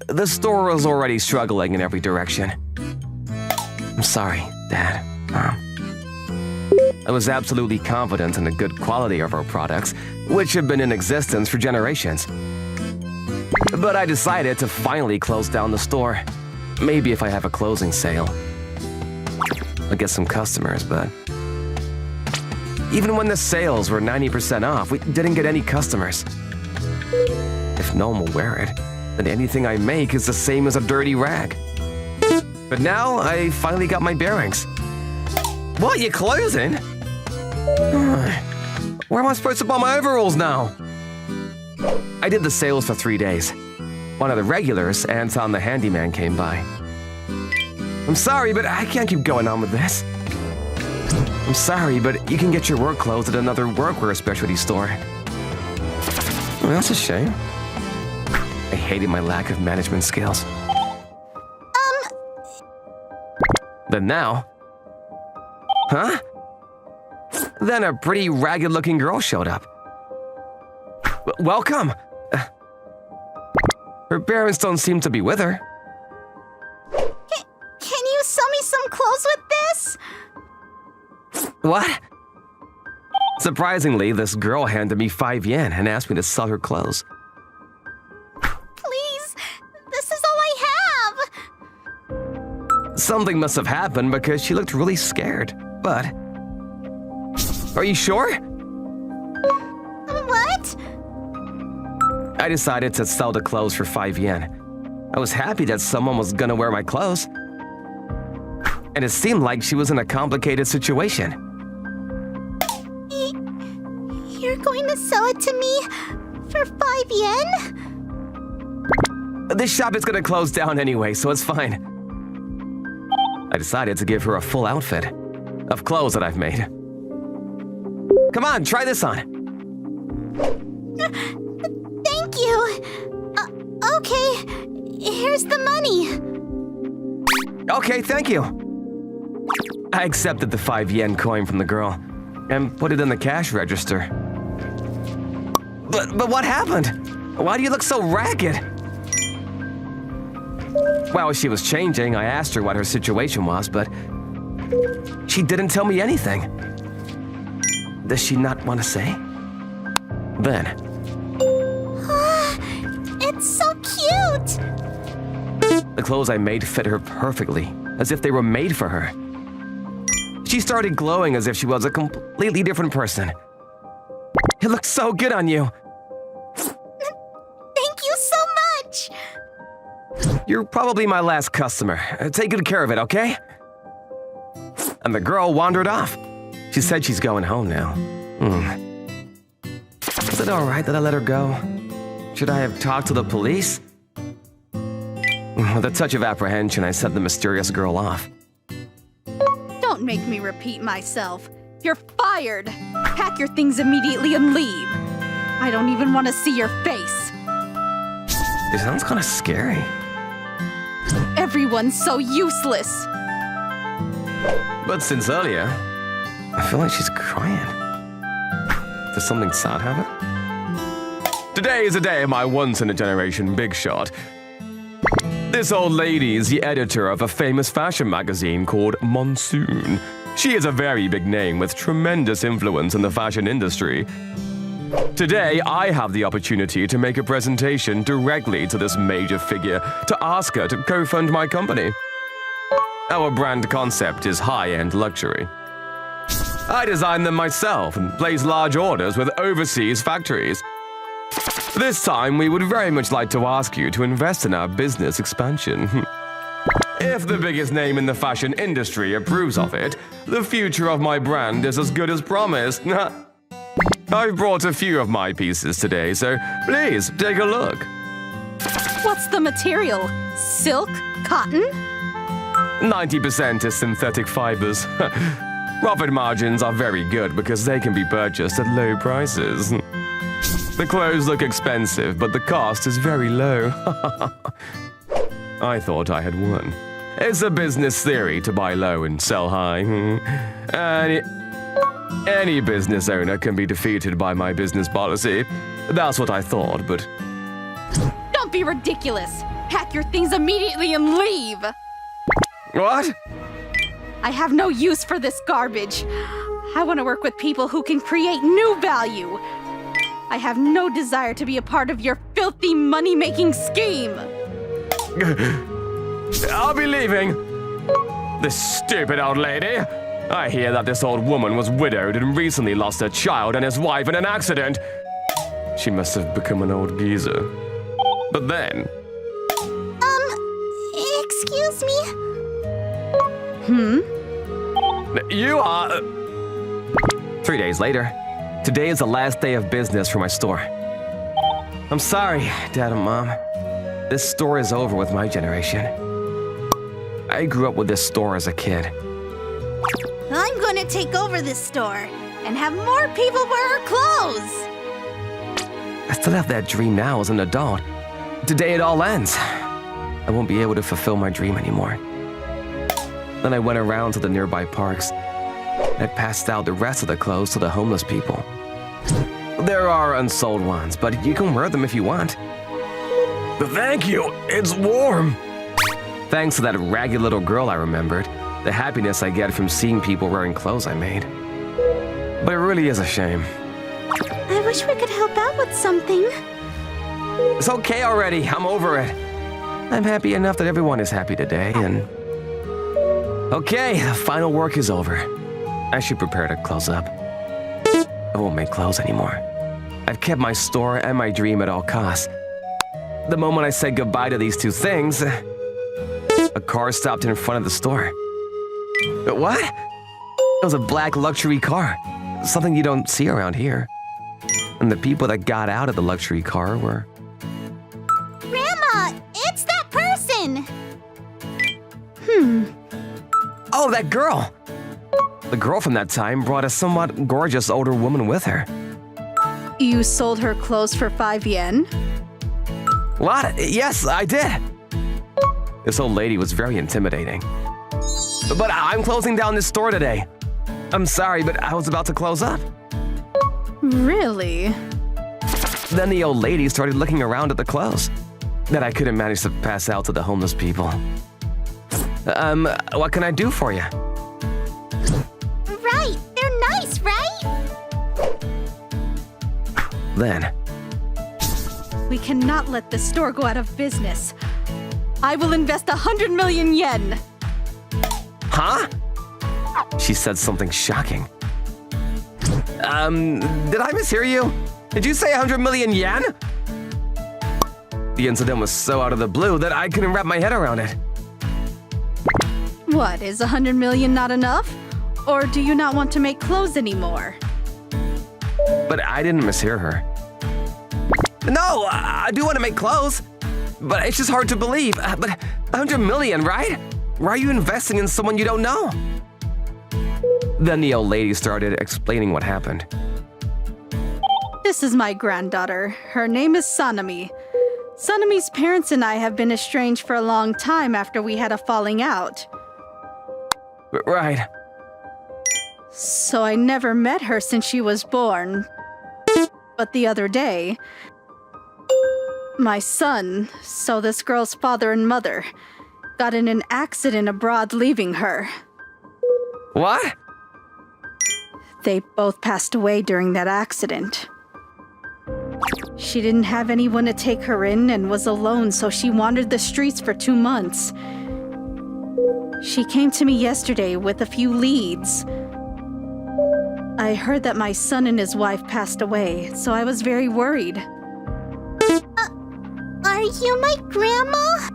[SPEAKER 1] The store was already struggling in every direction. I'm sorry, Dad, Mom. I was absolutely confident in the good quality of our products, which have been in existence for generations. But I decided to finally close down the store. Maybe if I have a closing sale, I'll get some customers, but even when the sales were 90% off, we didn't get any customers. If no one will wear it, then anything I make is the same as a dirty rag. But now I finally got my bearings. What, you're closing? Where am I supposed to buy my overalls now? I did the sales for 3 days. One of the regulars, Anton the handyman, came by. I'm sorry, but I can't keep going on with this. I'm sorry, but you can get your work clothes at another workwear specialty store. Well, that's a shame. I hated my lack of management skills. Then now... Huh? Then a pretty ragged-looking girl showed up. Welcome! Her parents don't seem to be with her.
[SPEAKER 2] Can you sew me some clothes with this?
[SPEAKER 1] What? Surprisingly, this girl handed me 5 yen and asked me to sell her clothes.
[SPEAKER 2] Please, this is all I have.
[SPEAKER 1] Something must have happened because she looked really scared. But... Are you sure?
[SPEAKER 2] What?
[SPEAKER 1] I decided to sell the clothes for 5 yen. I was happy that someone was gonna wear my clothes. And it seemed like she was in a complicated situation.
[SPEAKER 2] You're going to sell it to me for 5 yen?
[SPEAKER 1] This shop is gonna close down anyway, so it's fine. I decided to give her a full outfit of clothes that I've made. Come on, try this on.
[SPEAKER 2] Thank you. Okay, here's the money.
[SPEAKER 1] Okay, thank you. I accepted the 5 yen coin from the girl and put it in the cash register. But what happened? Why do you look so ragged? While she was changing, I asked her what her situation was, but she didn't tell me anything. Does she not want to say? Then...
[SPEAKER 2] It's so cute.
[SPEAKER 1] The clothes I made fit her perfectly, as if they were made for her. She started glowing as if she was a completely different person. It looked so good on you.
[SPEAKER 2] Thank you so much.
[SPEAKER 1] You're probably my last customer. Take good care of it, okay? And the girl wandered off. She said she's going home now. Is it all right that I let her go? Should I have talked to the police? With a touch of apprehension, I sent the mysterious girl off.
[SPEAKER 7] Don't make me repeat myself. You're fired. Pack your things immediately and leave. I don't even want to see your face.
[SPEAKER 1] It sounds kind of scary.
[SPEAKER 7] Everyone's so useless.
[SPEAKER 1] But since earlier, I feel like she's crying. Does something sad happen? Today is a day of my once-in-a-generation big shot. This old lady is the editor of a famous fashion magazine called Monsoon. She is a very big name with tremendous influence in the fashion industry. Today, I have the opportunity to make a presentation directly to this major figure to ask her to co-fund my company. Our brand concept is high-end luxury. I designed them myself and place large orders with overseas factories. This time, we would very much like to ask you to invest in our business expansion. If the biggest name in the fashion industry approves of it, the future of my brand is as good as promised. I've brought a few of my pieces today, so please take a look.
[SPEAKER 7] What's the material? Silk? Cotton?
[SPEAKER 1] 90% is synthetic fibers. Profit margins are very good because they can be purchased at low prices. The clothes look expensive, but the cost is very low. I thought I had won. It's a business theory to buy low and sell high. Any business owner can be defeated by my business policy. That's what I thought, but...
[SPEAKER 7] Don't be ridiculous! Pack your things immediately and leave!
[SPEAKER 1] What?
[SPEAKER 7] I have no use for this garbage. I want to work with people who can create new value. I have no desire to be a part of your filthy money-making scheme.
[SPEAKER 1] I'll be leaving. This stupid old lady. I hear that this old woman was widowed and recently lost her child and his wife in an accident. She must have become an old geezer. But then...
[SPEAKER 2] Excuse me?
[SPEAKER 1] You are... 3 days later. Today is the last day of business for my store. I'm sorry, Dad and Mom. This store is over with my generation. I grew up with this store as a kid.
[SPEAKER 2] I'm gonna take over this store and have more people wear our clothes.
[SPEAKER 1] I still have that dream now as an adult. Today it all ends. I won't be able to fulfill my dream anymore. Then I went around to the nearby parks. I passed out the rest of the clothes to the homeless people. There are unsold ones, but you can wear them if you want. Thank you, it's warm. Thanks to that ragged little girl I remembered, the happiness I get from seeing people wearing clothes I made. But it really is a shame.
[SPEAKER 2] I wish we could help out with something.
[SPEAKER 1] It's okay already, I'm over it. I'm happy enough that everyone is happy today, and... Okay, the final work is over. I should prepare to close up. I won't make clothes anymore. I've kept my store and my dream at all costs. The moment I said goodbye to these two things, a car stopped in front of the store. What? It was a black luxury car, something you don't see around here. And the people that got out of the luxury car were...
[SPEAKER 2] Grandma, it's that person!
[SPEAKER 1] Oh, that girl! The girl from that time brought a somewhat gorgeous older woman with her.
[SPEAKER 7] You sold her clothes for 5 yen?
[SPEAKER 1] What? Yes, I did. This old lady was very intimidating. But I'm closing down this store today. I'm sorry, but I was about to close up.
[SPEAKER 7] Really?
[SPEAKER 1] Then the old lady started looking around at the clothes that I couldn't manage to pass out to the homeless people. What can I do for you?
[SPEAKER 2] Right, they're nice, right?
[SPEAKER 1] Then,
[SPEAKER 7] We cannot let this store go out of business. I will invest 100 million yen.
[SPEAKER 1] huh? She said something shocking. Did I mishear you? Did you say 100 million yen? The incident was so out of the blue that I couldn't wrap my head around it.
[SPEAKER 7] What, is 100 million not enough? Or do you not want to make clothes anymore?
[SPEAKER 1] But I didn't mishear her. No, I do want to make clothes, but it's just hard to believe. But 100 million, right? Why are you investing in someone you don't know? Then the old lady started explaining what happened.
[SPEAKER 7] This is my granddaughter. Her name is Sanami. Sanami's parents and I have been estranged for a long time after we had a falling out.
[SPEAKER 1] Right.
[SPEAKER 7] So I never met her since she was born. But the other day, my son, so this girl's father and mother, got in an accident abroad leaving her.
[SPEAKER 1] What?
[SPEAKER 7] They both passed away during that accident. She didn't have anyone to take her in and was alone, so she wandered the streets for 2 months. She came to me yesterday with a few leads. I heard that my son and his wife passed away, so I was very worried.
[SPEAKER 2] Are you my grandma?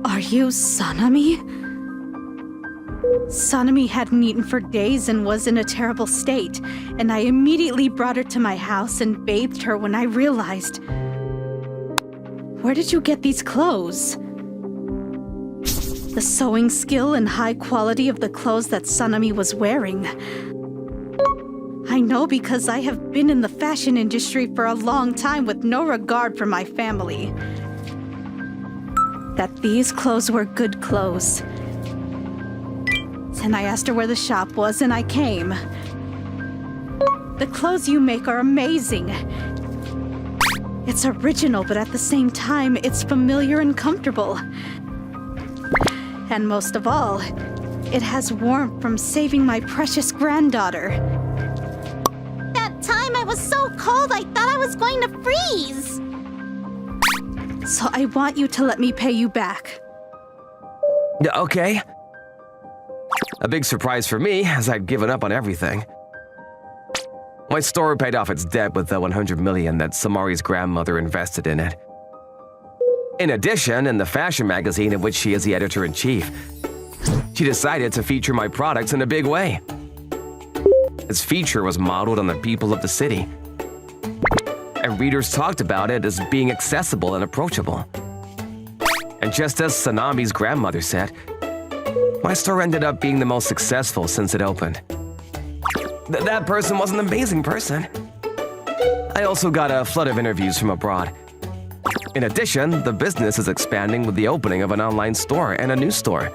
[SPEAKER 7] Are you Sanami? Sanami hadn't eaten for days and was in a terrible state, and I immediately brought her to my house and bathed her when I realized... Where did you get these clothes? The sewing skill and high quality of the clothes that Sanami was wearing. I know because I have been in the fashion industry for a long time with no regard for my family. That these clothes were good clothes. And I asked her where the shop was, and I came. The clothes you make are amazing. It's original, but at the same time, it's familiar and comfortable. And most of all, it has warmth from saving my precious granddaughter.
[SPEAKER 2] That time I was so cold I thought I was going to freeze.
[SPEAKER 7] So I want you to let me pay you back.
[SPEAKER 1] Okay. A big surprise for me, as I'd given up on everything. My store paid off its debt with the 100 million that Samari's grandmother invested in it. In addition, in the fashion magazine of which she is the editor-in-chief, she decided to feature my products in a big way. Its feature was modeled on the people of the city, and readers talked about it as being accessible and approachable. And just as Sanami's grandmother said, my store ended up being the most successful since it opened. That person was an amazing person. I also got a flood of interviews from abroad. In addition, the business is expanding with the opening of an online store and a new store.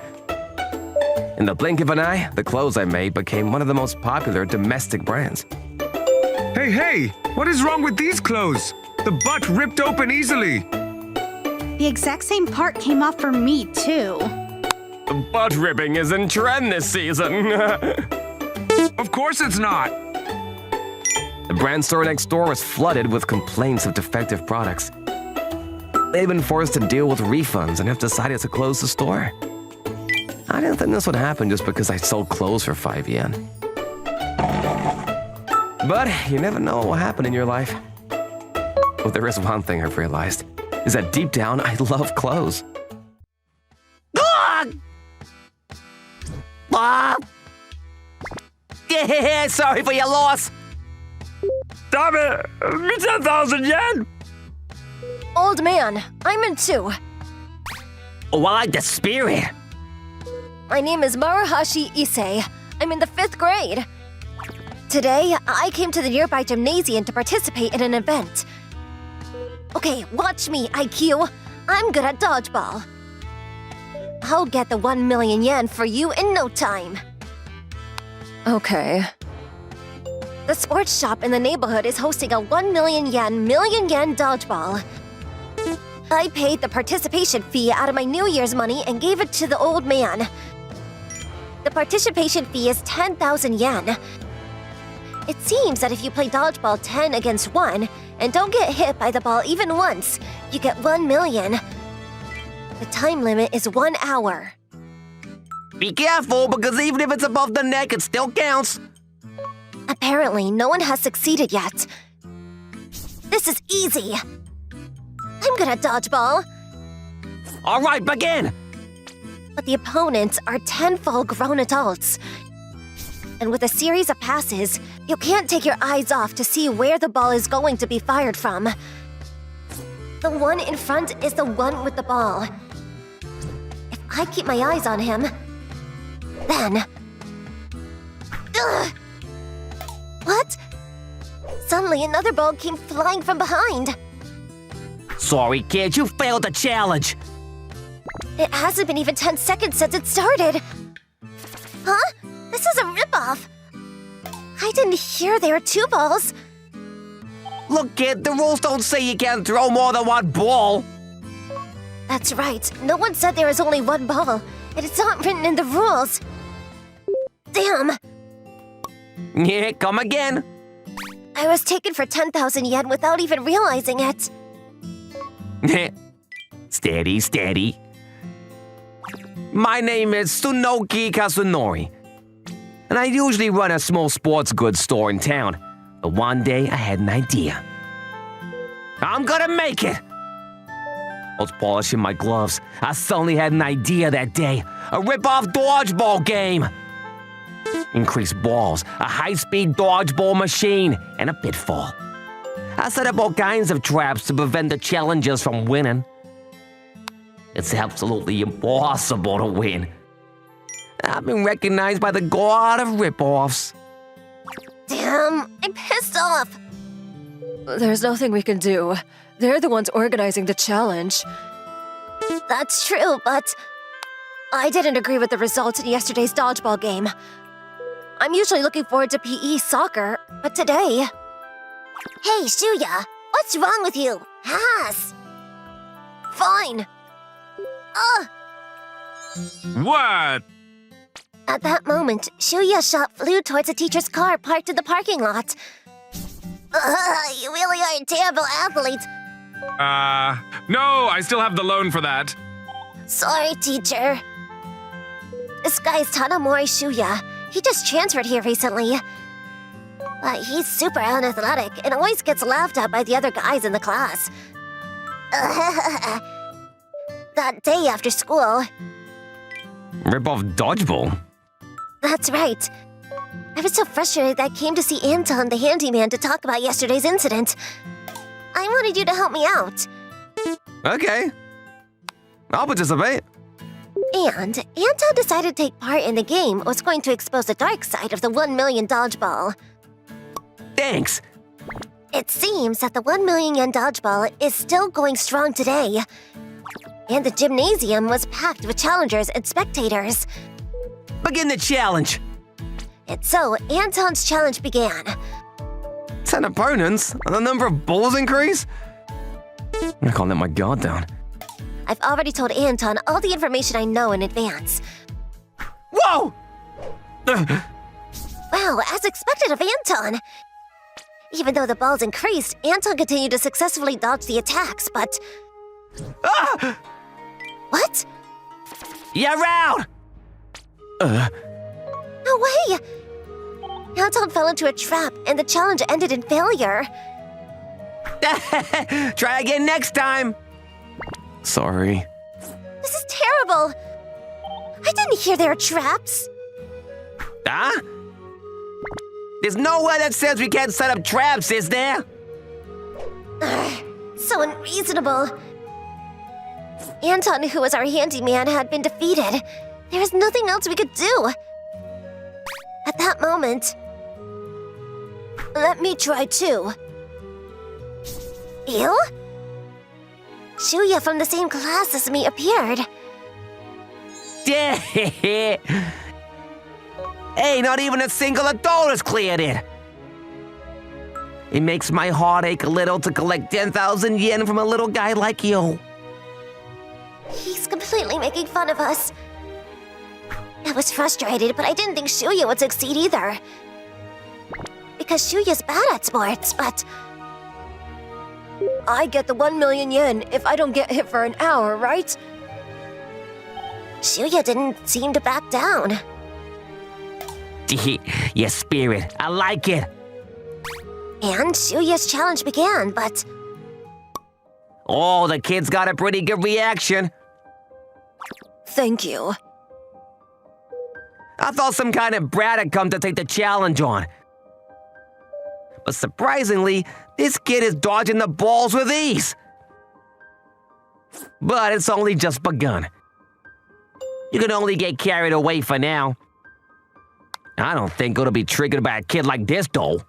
[SPEAKER 1] In the blink of an eye, the clothes I made became one of the most popular domestic brands.
[SPEAKER 6] Hey, what is wrong with these clothes? The butt ripped open easily.
[SPEAKER 2] The exact same part came off for me, too.
[SPEAKER 1] Butt ripping is in trend this season.
[SPEAKER 6] Of course it's not.
[SPEAKER 1] The brand store next door was flooded with complaints of defective products. They've been forced to deal with refunds and have decided to close the store. I didn't think this would happen just because I sold clothes for 5 yen. But you never know what will happen in your life. Well, there is one thing I've realized, is that deep down, I love clothes. Sorry for your loss.
[SPEAKER 6] Stop it! Me 10,000 yen!
[SPEAKER 8] Old man, I'm in too.
[SPEAKER 1] Why the spirit?
[SPEAKER 8] My name is Maruhashi Issei. I'm in the 5th grade. Today, I came to the nearby gymnasium to participate in an event. Okay, watch me, IQ. I'm good at dodgeball. I'll get the 1 million yen for you in no time. Okay. The sports shop in the neighborhood is hosting a 1 million yen dodgeball. I paid the participation fee out of my New Year's money and gave it to the old man. The participation fee is 10,000 yen. It seems that if you play dodgeball 10 against 1 and don't get hit by the ball even once, you get 1 million. The time limit is 1 hour.
[SPEAKER 1] Be careful, because even if it's above the neck, it still counts.
[SPEAKER 8] Apparently, no one has succeeded yet. This is easy. I'm good at dodgeball.
[SPEAKER 1] All right, begin.
[SPEAKER 8] But the opponents are 10 full-grown adults. And with a series of passes, you can't take your eyes off to see where the ball is going to be fired from. The one in front is the one with the ball. If I keep my eyes on him, then... Ugh! What? Suddenly another ball came flying from behind.
[SPEAKER 1] Sorry, kid, you failed the challenge.
[SPEAKER 8] It hasn't been even 10 seconds since it started. Huh? This is a ripoff. I didn't hear there were 2 balls.
[SPEAKER 1] Look, kid, the rules don't say you can't throw more than 1 ball.
[SPEAKER 8] That's right. No one said there was only 1 ball. And it's not written in the rules. Damn.
[SPEAKER 1] Yeah, come again.
[SPEAKER 8] I was taken for 10,000 yen without even realizing it.
[SPEAKER 1] Steady, steady. My name is Tsunoki Kasunori, and I usually run a small sports goods store in town. But one day I had an idea. I'm gonna make it! I was polishing my gloves. I suddenly had an idea that day. A rip-off dodgeball game. Increased balls, a high-speed dodgeball machine, and a pitfall. I set up all kinds of traps to prevent the challengers from winning. It's absolutely impossible to win. I've been recognized by the god of rip-offs.
[SPEAKER 8] Damn, I'm pissed off. There's nothing we can do. They're the ones organizing the challenge. That's true, but I didn't agree with the results in yesterday's dodgeball game. I'm usually looking forward to PE soccer, but today... Hey, Shuya, what's wrong with you? Has. Fine.
[SPEAKER 6] What?
[SPEAKER 8] At that moment, Shuya's shot flew towards a teacher's car parked in the parking lot. You really are a terrible athlete.
[SPEAKER 6] No, I still have the loan for that.
[SPEAKER 8] Sorry, teacher. This guy's Tanamori Shuya. He just transferred here recently. He's super unathletic and always gets laughed at by the other guys in the class. That day after school...
[SPEAKER 1] Rip-off dodgeball?
[SPEAKER 8] That's right. I was so frustrated that I came to see Anton, the handyman, to talk about yesterday's incident. I wanted you to help me out.
[SPEAKER 1] Okay. I'll participate.
[SPEAKER 8] And Anton decided to take part in the game was going to expose the dark side of the 1 million dodgeball.
[SPEAKER 1] Thanks.
[SPEAKER 8] It seems that the 1 million yen dodgeball is still going strong today. And the gymnasium was packed with challengers and spectators.
[SPEAKER 1] Begin the challenge.
[SPEAKER 8] And so, Anton's challenge began.
[SPEAKER 1] 10 opponents? And the number of balls increase? I can't let my guard down.
[SPEAKER 8] I've already told Anton all the information I know in advance.
[SPEAKER 1] Whoa!
[SPEAKER 8] Wow, as expected of Anton. Even though the balls increased, Anton continued to successfully dodge the attacks, but...
[SPEAKER 1] Ah!
[SPEAKER 8] What?
[SPEAKER 1] You're out!
[SPEAKER 8] No way! Anton fell into a trap, and the challenge ended in failure.
[SPEAKER 1] Try again next time. Sorry.
[SPEAKER 8] This is terrible. I didn't hear there are traps.
[SPEAKER 1] Huh? There's nowhere that says we can't set up traps, is there?
[SPEAKER 8] So unreasonable. Anton, who was our handyman, had been defeated. There was nothing else we could do. At that moment... Let me try too. You? Shuya from the same class as me appeared.
[SPEAKER 1] Hey, not even a single adult has cleared it. It makes my heart ache a little to collect 10,000 yen from a little guy like you.
[SPEAKER 8] He's completely making fun of us. I was frustrated, but I didn't think Shuya would succeed either. Because Shuya's bad at sports, but... I get the 1 million yen if I don't get hit for an hour, right? Shuya didn't seem to back down.
[SPEAKER 1] Your spirit, I like it.
[SPEAKER 8] And Shuya's challenge began, but...
[SPEAKER 1] Oh, the kid's got a pretty good reaction.
[SPEAKER 8] Thank you.
[SPEAKER 1] I thought some kind of brat had come to take the challenge on. But surprisingly, this kid is dodging the balls with ease. But it's only just begun. You can only get carried away for now. I don't think it'll be triggered by a kid like this, though.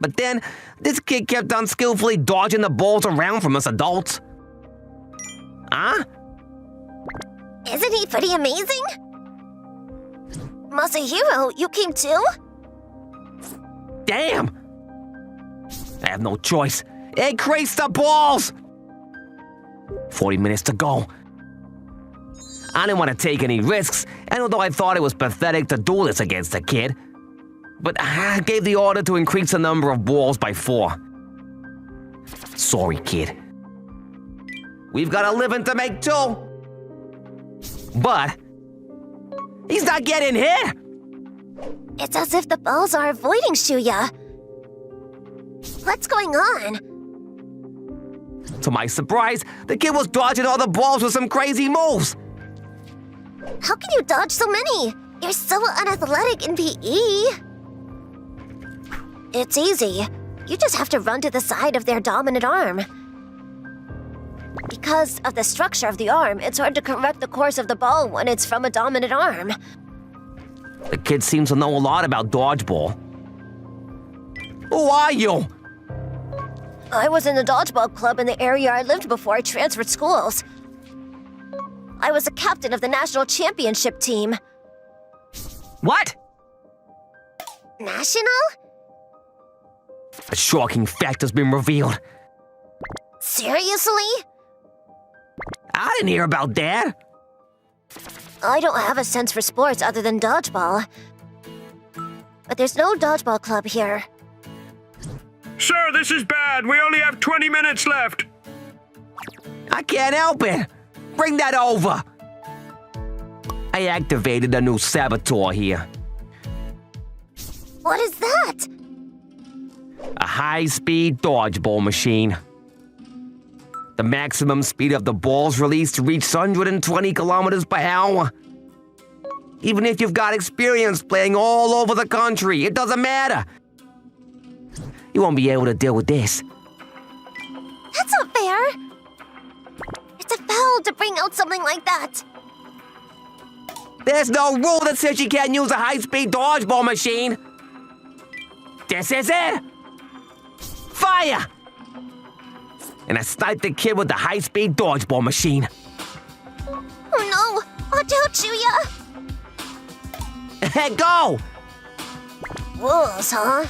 [SPEAKER 1] But then, this kid kept on skillfully dodging the balls around from us adults. Huh?
[SPEAKER 8] Isn't he pretty amazing? Masahiro, you came too?
[SPEAKER 1] Damn! I have no choice. Increase the balls! 40 minutes to go. I didn't want to take any risks, and although I thought it was pathetic to do this against the kid, but I gave the order to increase the number of balls by 4. Sorry, kid. We've got a living to make too. But he's not getting hit.
[SPEAKER 8] It's as if the balls are avoiding Shuya. What's going on?
[SPEAKER 1] To my surprise, the kid was dodging all the balls with some crazy moves.
[SPEAKER 8] How can you dodge so many? You're so unathletic in PE. It's easy. You just have to run to the side of their dominant arm. Because of the structure of the arm, it's hard to correct the course of the ball when it's from a dominant arm.
[SPEAKER 1] The kid seems to know a lot about dodgeball. Who are you?
[SPEAKER 8] I was in the dodgeball club in the area I lived before I transferred schools. I was a captain of the national championship team.
[SPEAKER 5] What?
[SPEAKER 8] National?
[SPEAKER 1] A shocking fact has been revealed.
[SPEAKER 8] Seriously?
[SPEAKER 1] I didn't hear about that.
[SPEAKER 8] I don't have a sense for sports other than dodgeball. But there's no dodgeball club here.
[SPEAKER 6] Sir, this is bad. We only have 20 minutes left.
[SPEAKER 1] I can't help it. Bring that over. I activated a new saboteur here.
[SPEAKER 8] What is that?
[SPEAKER 1] A high-speed dodgeball machine. The maximum speed of the balls released reached 120 kilometers per hour. Even if you've got experience playing all over the country, it doesn't matter. You won't be able to deal with this.
[SPEAKER 8] That's not fair. It's a foul to bring out something like that.
[SPEAKER 1] There's no rule that says you can't use a high-speed dodgeball machine. This is it. Fire! And I sniped the kid with the high-speed dodgeball machine.
[SPEAKER 8] Oh no! Watch out, Shuya!
[SPEAKER 1] Go!
[SPEAKER 8] Rules, huh?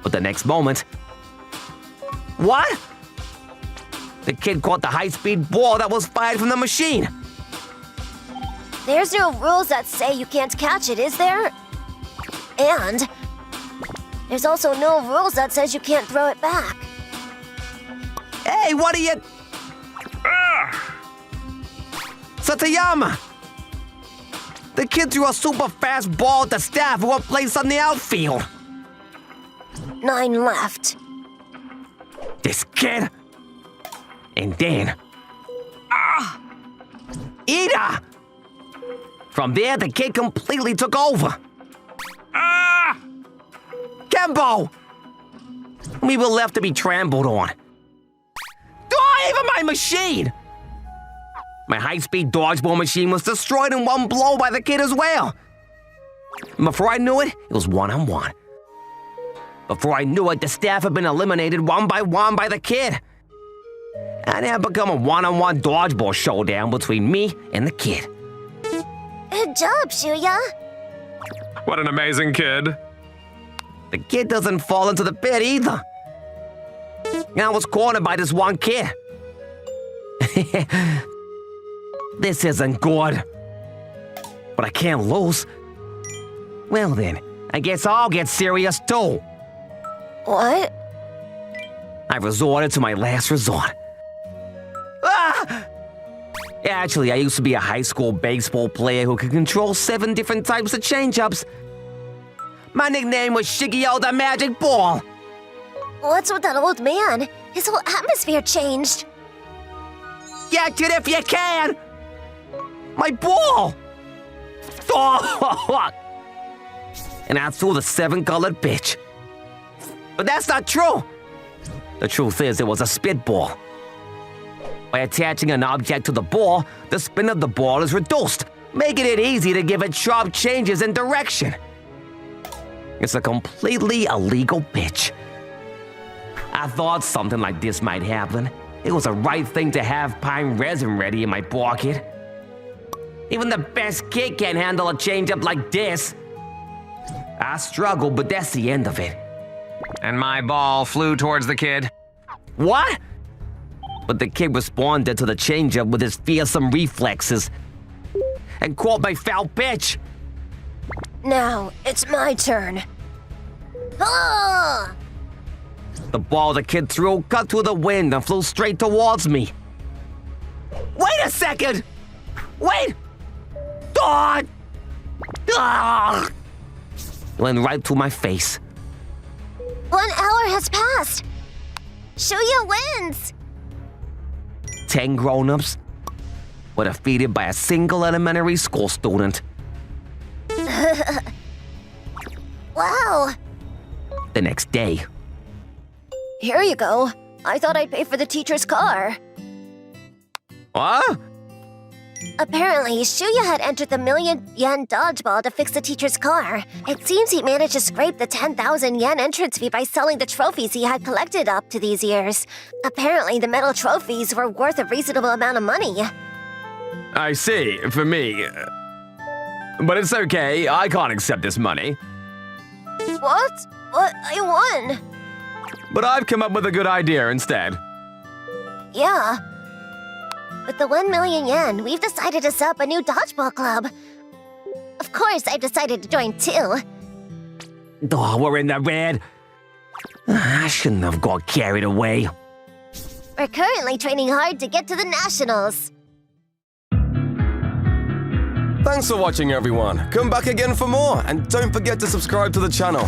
[SPEAKER 1] But the next moment... What? The kid caught the high-speed ball that was fired from the machine.
[SPEAKER 8] There's no rules that say you can't catch it, is there? And there's also no rules that says you can't throw it back.
[SPEAKER 1] Hey, what are you...
[SPEAKER 6] Ah!
[SPEAKER 1] Satayama! The kid threw a super fast ball at the staff who were placed on the outfield.
[SPEAKER 8] 9 left.
[SPEAKER 1] This kid... And then... Ida! From there, the kid completely took over.
[SPEAKER 6] Ah!
[SPEAKER 1] Kembo! We were left to be trampled on. Even my machine! My high-speed dodgeball machine was destroyed in one blow by the kid as well. And before I knew it, it was one-on-one. Before I knew it, the staff had been eliminated one by one by the kid. And it had become a one-on-one dodgeball showdown between me and the kid.
[SPEAKER 8] Good job, Shuya.
[SPEAKER 6] What an amazing kid.
[SPEAKER 1] The kid doesn't fall into the pit either. And I was cornered by this one kid. This isn't good. But I can't lose. Well then, I guess I'll get serious too.
[SPEAKER 8] What?
[SPEAKER 1] I resorted to my last resort. Ah! Actually, I used to be a high school baseball player who could control 7 different types of change-ups. My nickname was Shigeo the Magic Ball.
[SPEAKER 8] What's with that old man? His whole atmosphere changed.
[SPEAKER 1] Get it if you can! My ball! Oh! And I threw the 7-colored pitch. But that's not true. The truth is, it was a spitball. By attaching an object to the ball, the spin of the ball is reduced, making it easy to give it sharp changes in direction. It's a completely illegal pitch. I thought something like this might happen. It was the right thing to have pine resin ready in my pocket. Even the best kid can't handle a changeup like this. I struggled, but that's the end of it.
[SPEAKER 5] And my ball flew towards the kid.
[SPEAKER 1] What? But the kid responded to the changeup with his fearsome reflexes and caught my foul pitch.
[SPEAKER 8] Now, it's my turn. Ah!
[SPEAKER 1] The ball the kid threw cut through the wind and flew straight towards me. Wait a second! Wait! Ah! Ah! It went right through my face.
[SPEAKER 8] 1 hour has passed. Shuya wins.
[SPEAKER 1] 10 grown-ups were defeated by a single elementary school student.
[SPEAKER 8] Wow.
[SPEAKER 1] The next day,
[SPEAKER 8] Here you go. I thought I'd pay for the teacher's car.
[SPEAKER 1] what?
[SPEAKER 8] Apparently, Shuya had entered the 1,000,000 yen dodgeball to fix the teacher's car. It seems he managed to scrape the 10,000 yen entrance fee by selling the trophies he had collected up to these years. Apparently, the metal trophies were worth a reasonable amount of money.
[SPEAKER 1] I see, for me. But it's okay, I can't accept this money.
[SPEAKER 8] What? What? I won.
[SPEAKER 1] But I've come up with a good idea instead.
[SPEAKER 8] Yeah. With the 1,000,000 yen, we've decided to set up a new dodgeball club. Of course, I've decided to join too.
[SPEAKER 1] Oh, we're in the red. I shouldn't have got carried away.
[SPEAKER 8] We're currently training hard to get to the nationals.
[SPEAKER 9] Thanks for watching, everyone. Come back again for more, and don't forget to subscribe to the channel.